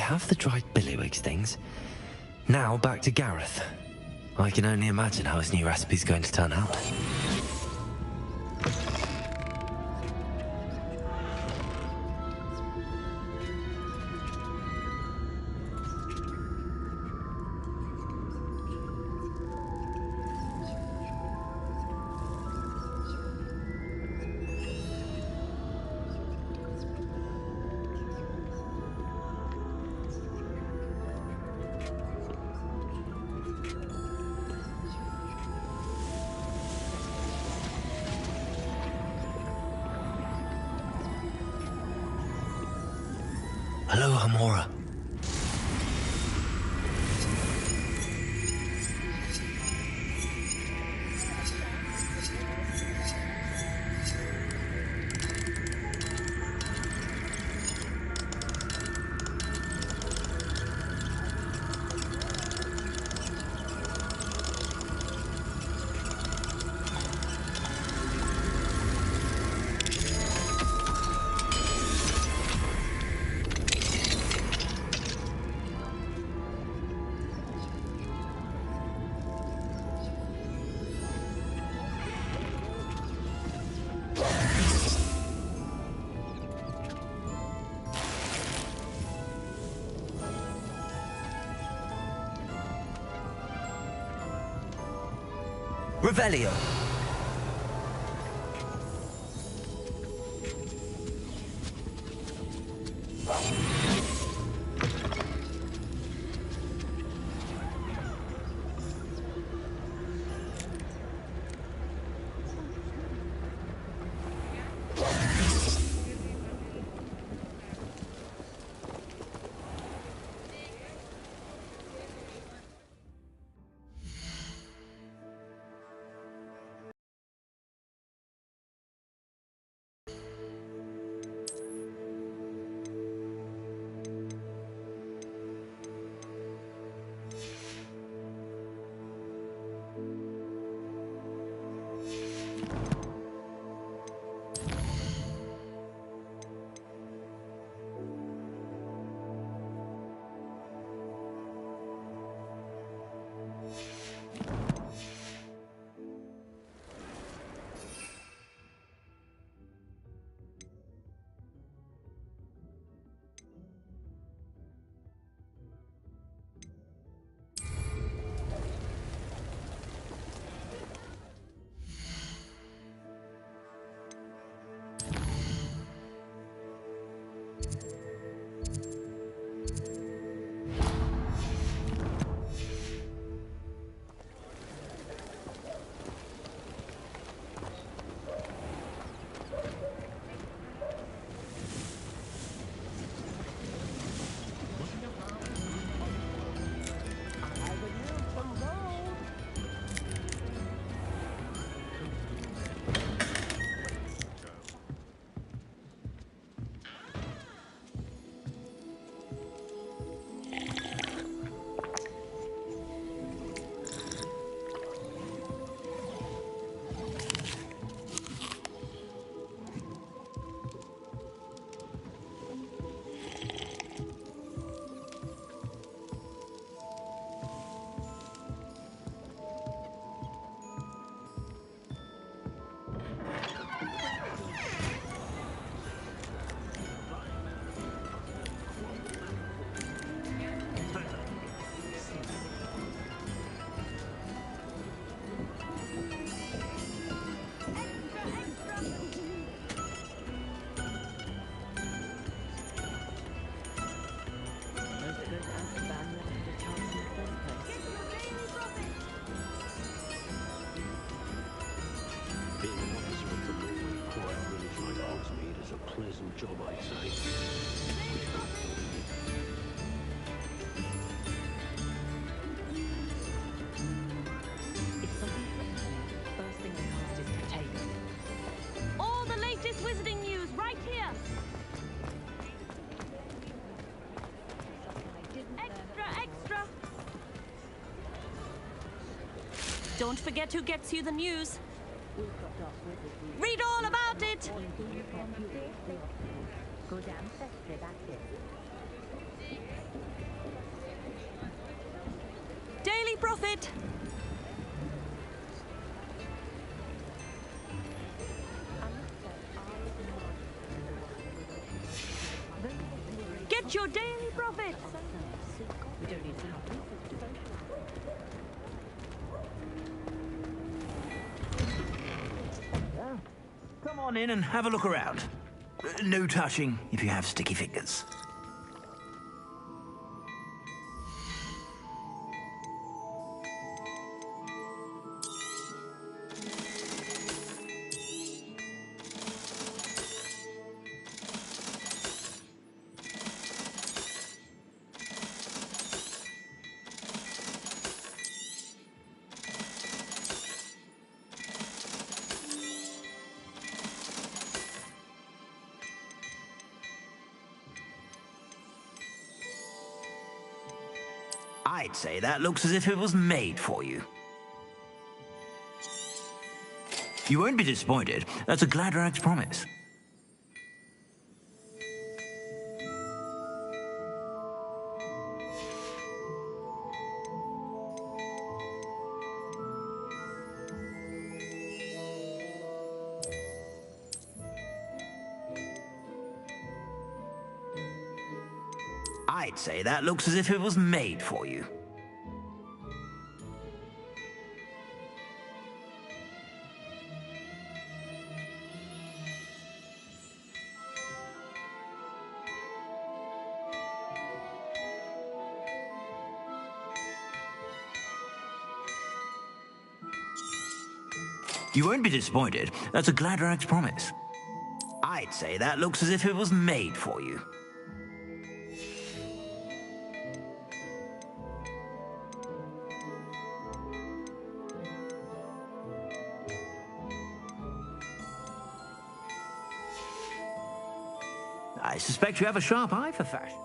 have the dried billywig stings. Now back to Gareth. I can only imagine how his new recipe's going to turn out. Hello, Hamora. Revelio. Job, I'd say. First thing I cast is contagion. All the latest wizarding news right here. Extra, extra. Don't forget who gets you the news. Read all about it. Go downstairs, that's it. Prophet? Get your daily profit! We don't need to help. Come on in and have a look around. No touching if you have sticky fingers. I'd say that looks as if it was made for you. You won't be disappointed. That's a Gladrag's promise. I'd say that looks as if it was made for you. You won't be disappointed. That's a Gladrag's promise. I'd say that looks as if it was made for you. I suspect you have a sharp eye for fashion.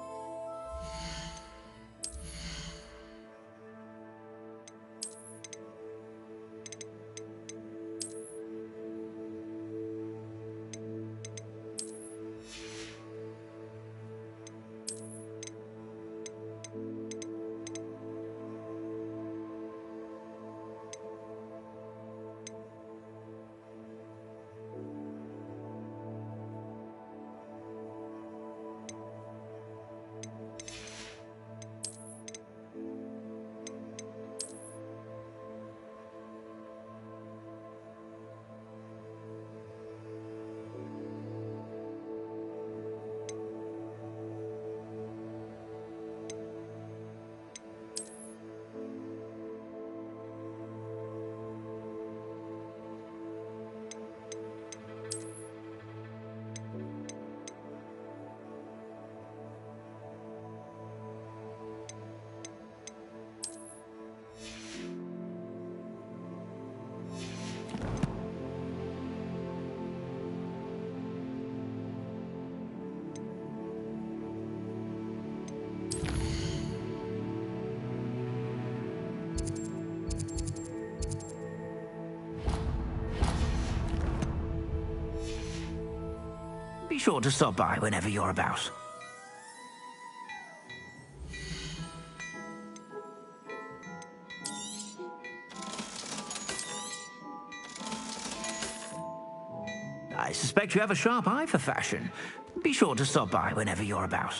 Be sure to stop by whenever you're about. I suspect you have a sharp eye for fashion. Be sure to stop by whenever you're about.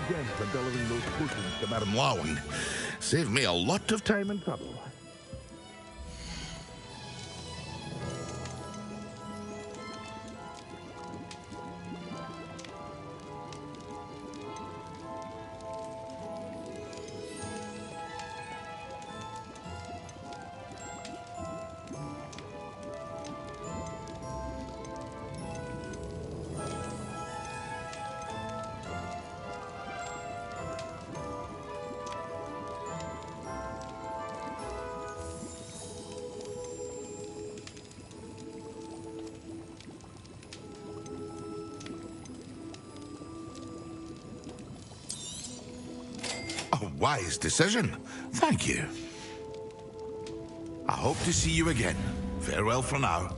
again for delivering those potions to Madame Lawing. Saved me a lot of time and trouble. A wise decision. Thank you. I hope to see you again. Farewell for now.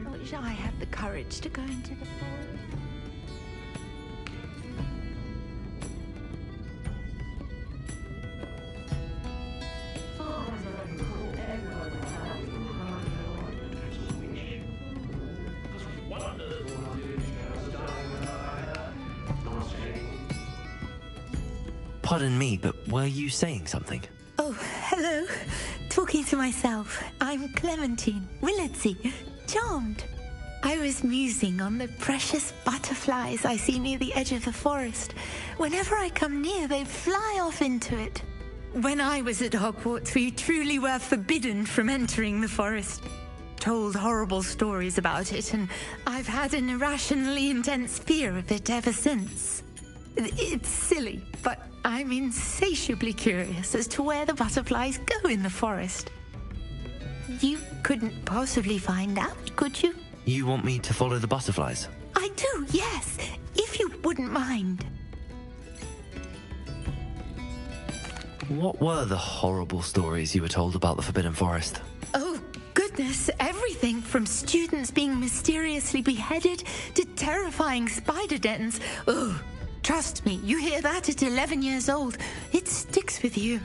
I wish I had the courage to go into the forest. Pardon me, but were you saying something? Oh, hello. Talking to myself. I'm Clementine Willitsy. Charmed. I was musing on the precious butterflies I see near the edge of the forest. Whenever I come near, they fly off into it. When I was at Hogwarts, we truly were forbidden from entering the forest. Told horrible stories about it, and I've had an irrationally intense fear of it ever since. It's silly, but I'm insatiably curious as to where the butterflies go in the forest. You couldn't possibly find out, could you? You want me to follow the butterflies? I do, yes, if you wouldn't mind. What were the horrible stories you were told about the Forbidden Forest? Oh, goodness, everything from students being mysteriously beheaded to terrifying spider dens. Oh, trust me, you hear that at 11 years old, it sticks with you.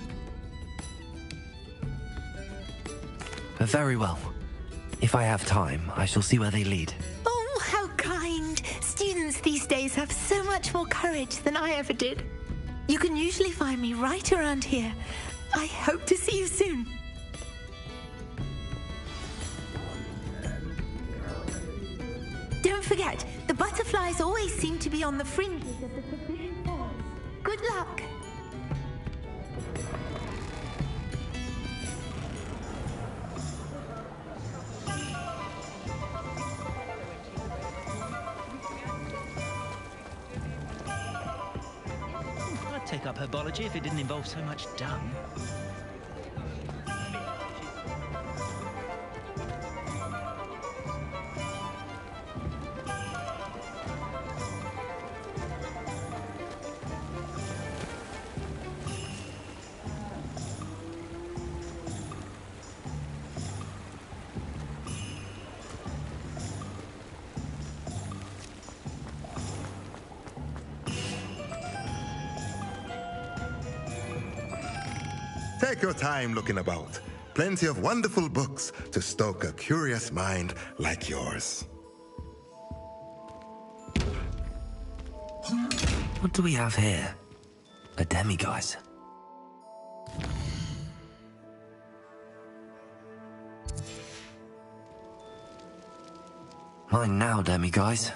Very well. If I have time, I shall see where they lead. Oh, how kind. Students these days have so much more courage than I ever did. You can usually find me right around here. I hope to see you soon. Don't forget, the butterflies always seem to be on the fringes of the forbidden forest. Good luck. I'd take up herbology if it didn't involve so much dung. Take your time looking about. Plenty of wonderful books to stoke a curious mind like yours. What do we have here? A demiguise. Mine now, demiguise.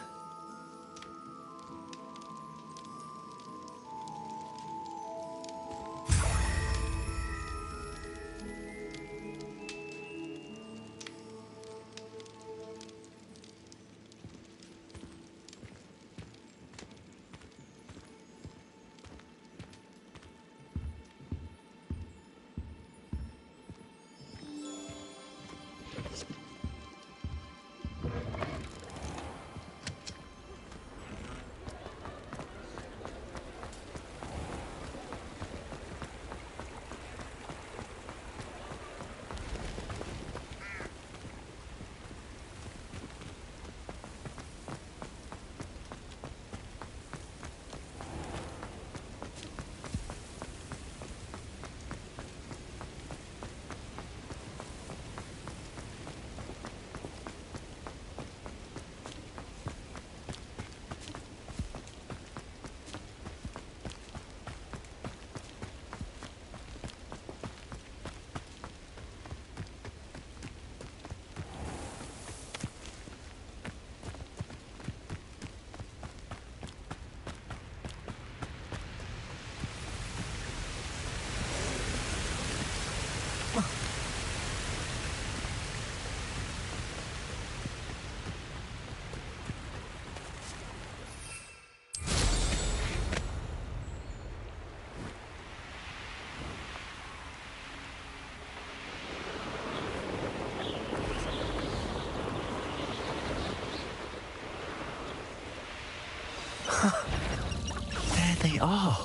There they are.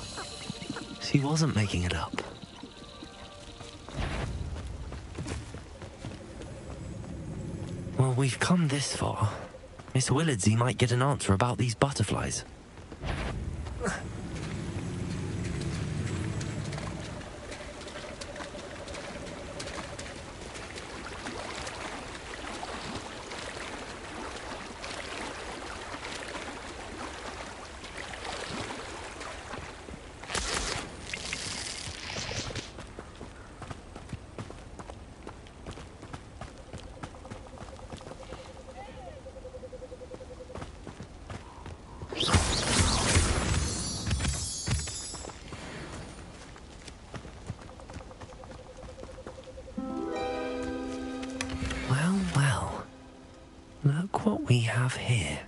She wasn't making it up. Well, we've come this far. Miss Willardsey might get an answer about these butterflies. Well, well. Look what we have here.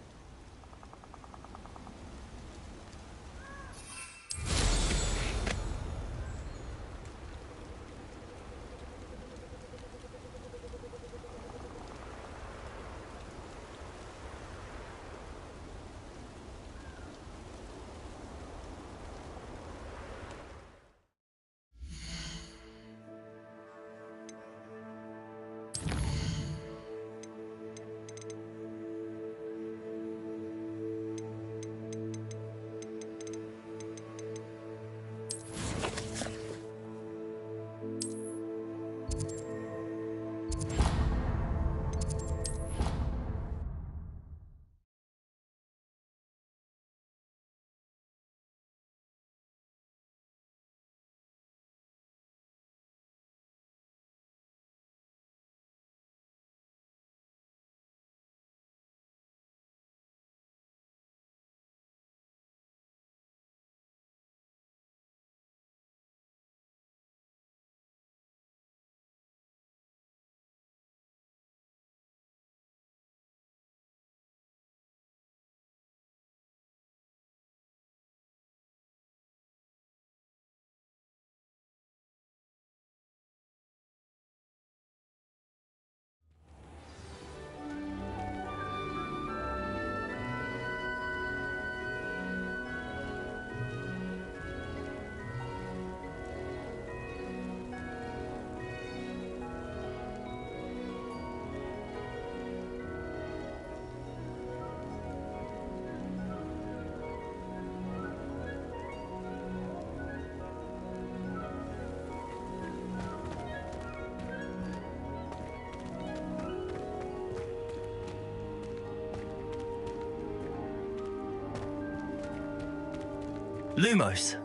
Lumos.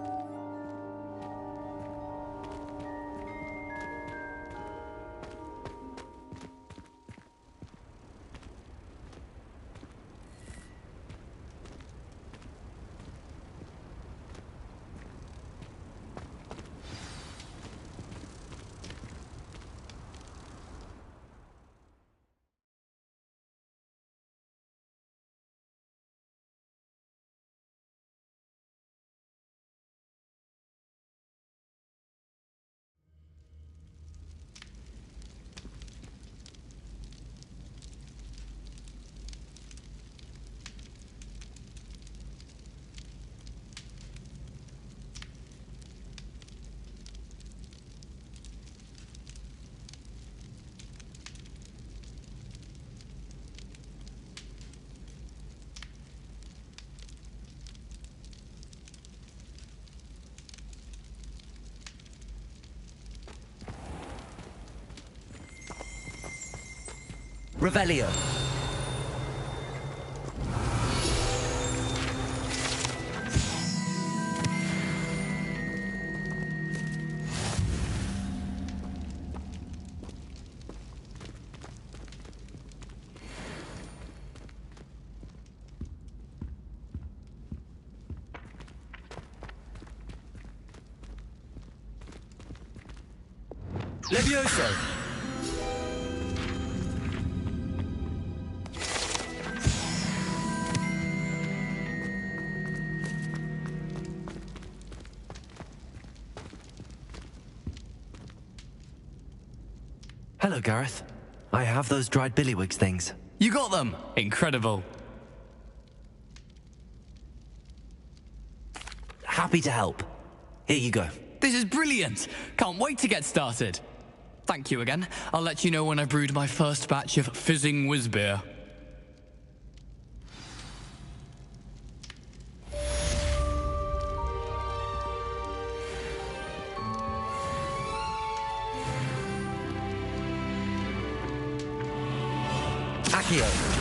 Revelio. Levioso. Hello, Gareth. I have those dried billywigs things. You got them! Incredible. happy to help. Here you go. This is brilliant. Can't wait to get started. Thank you again. I'll let you know when I brewed my first batch of fizzing whiz beer. Accio.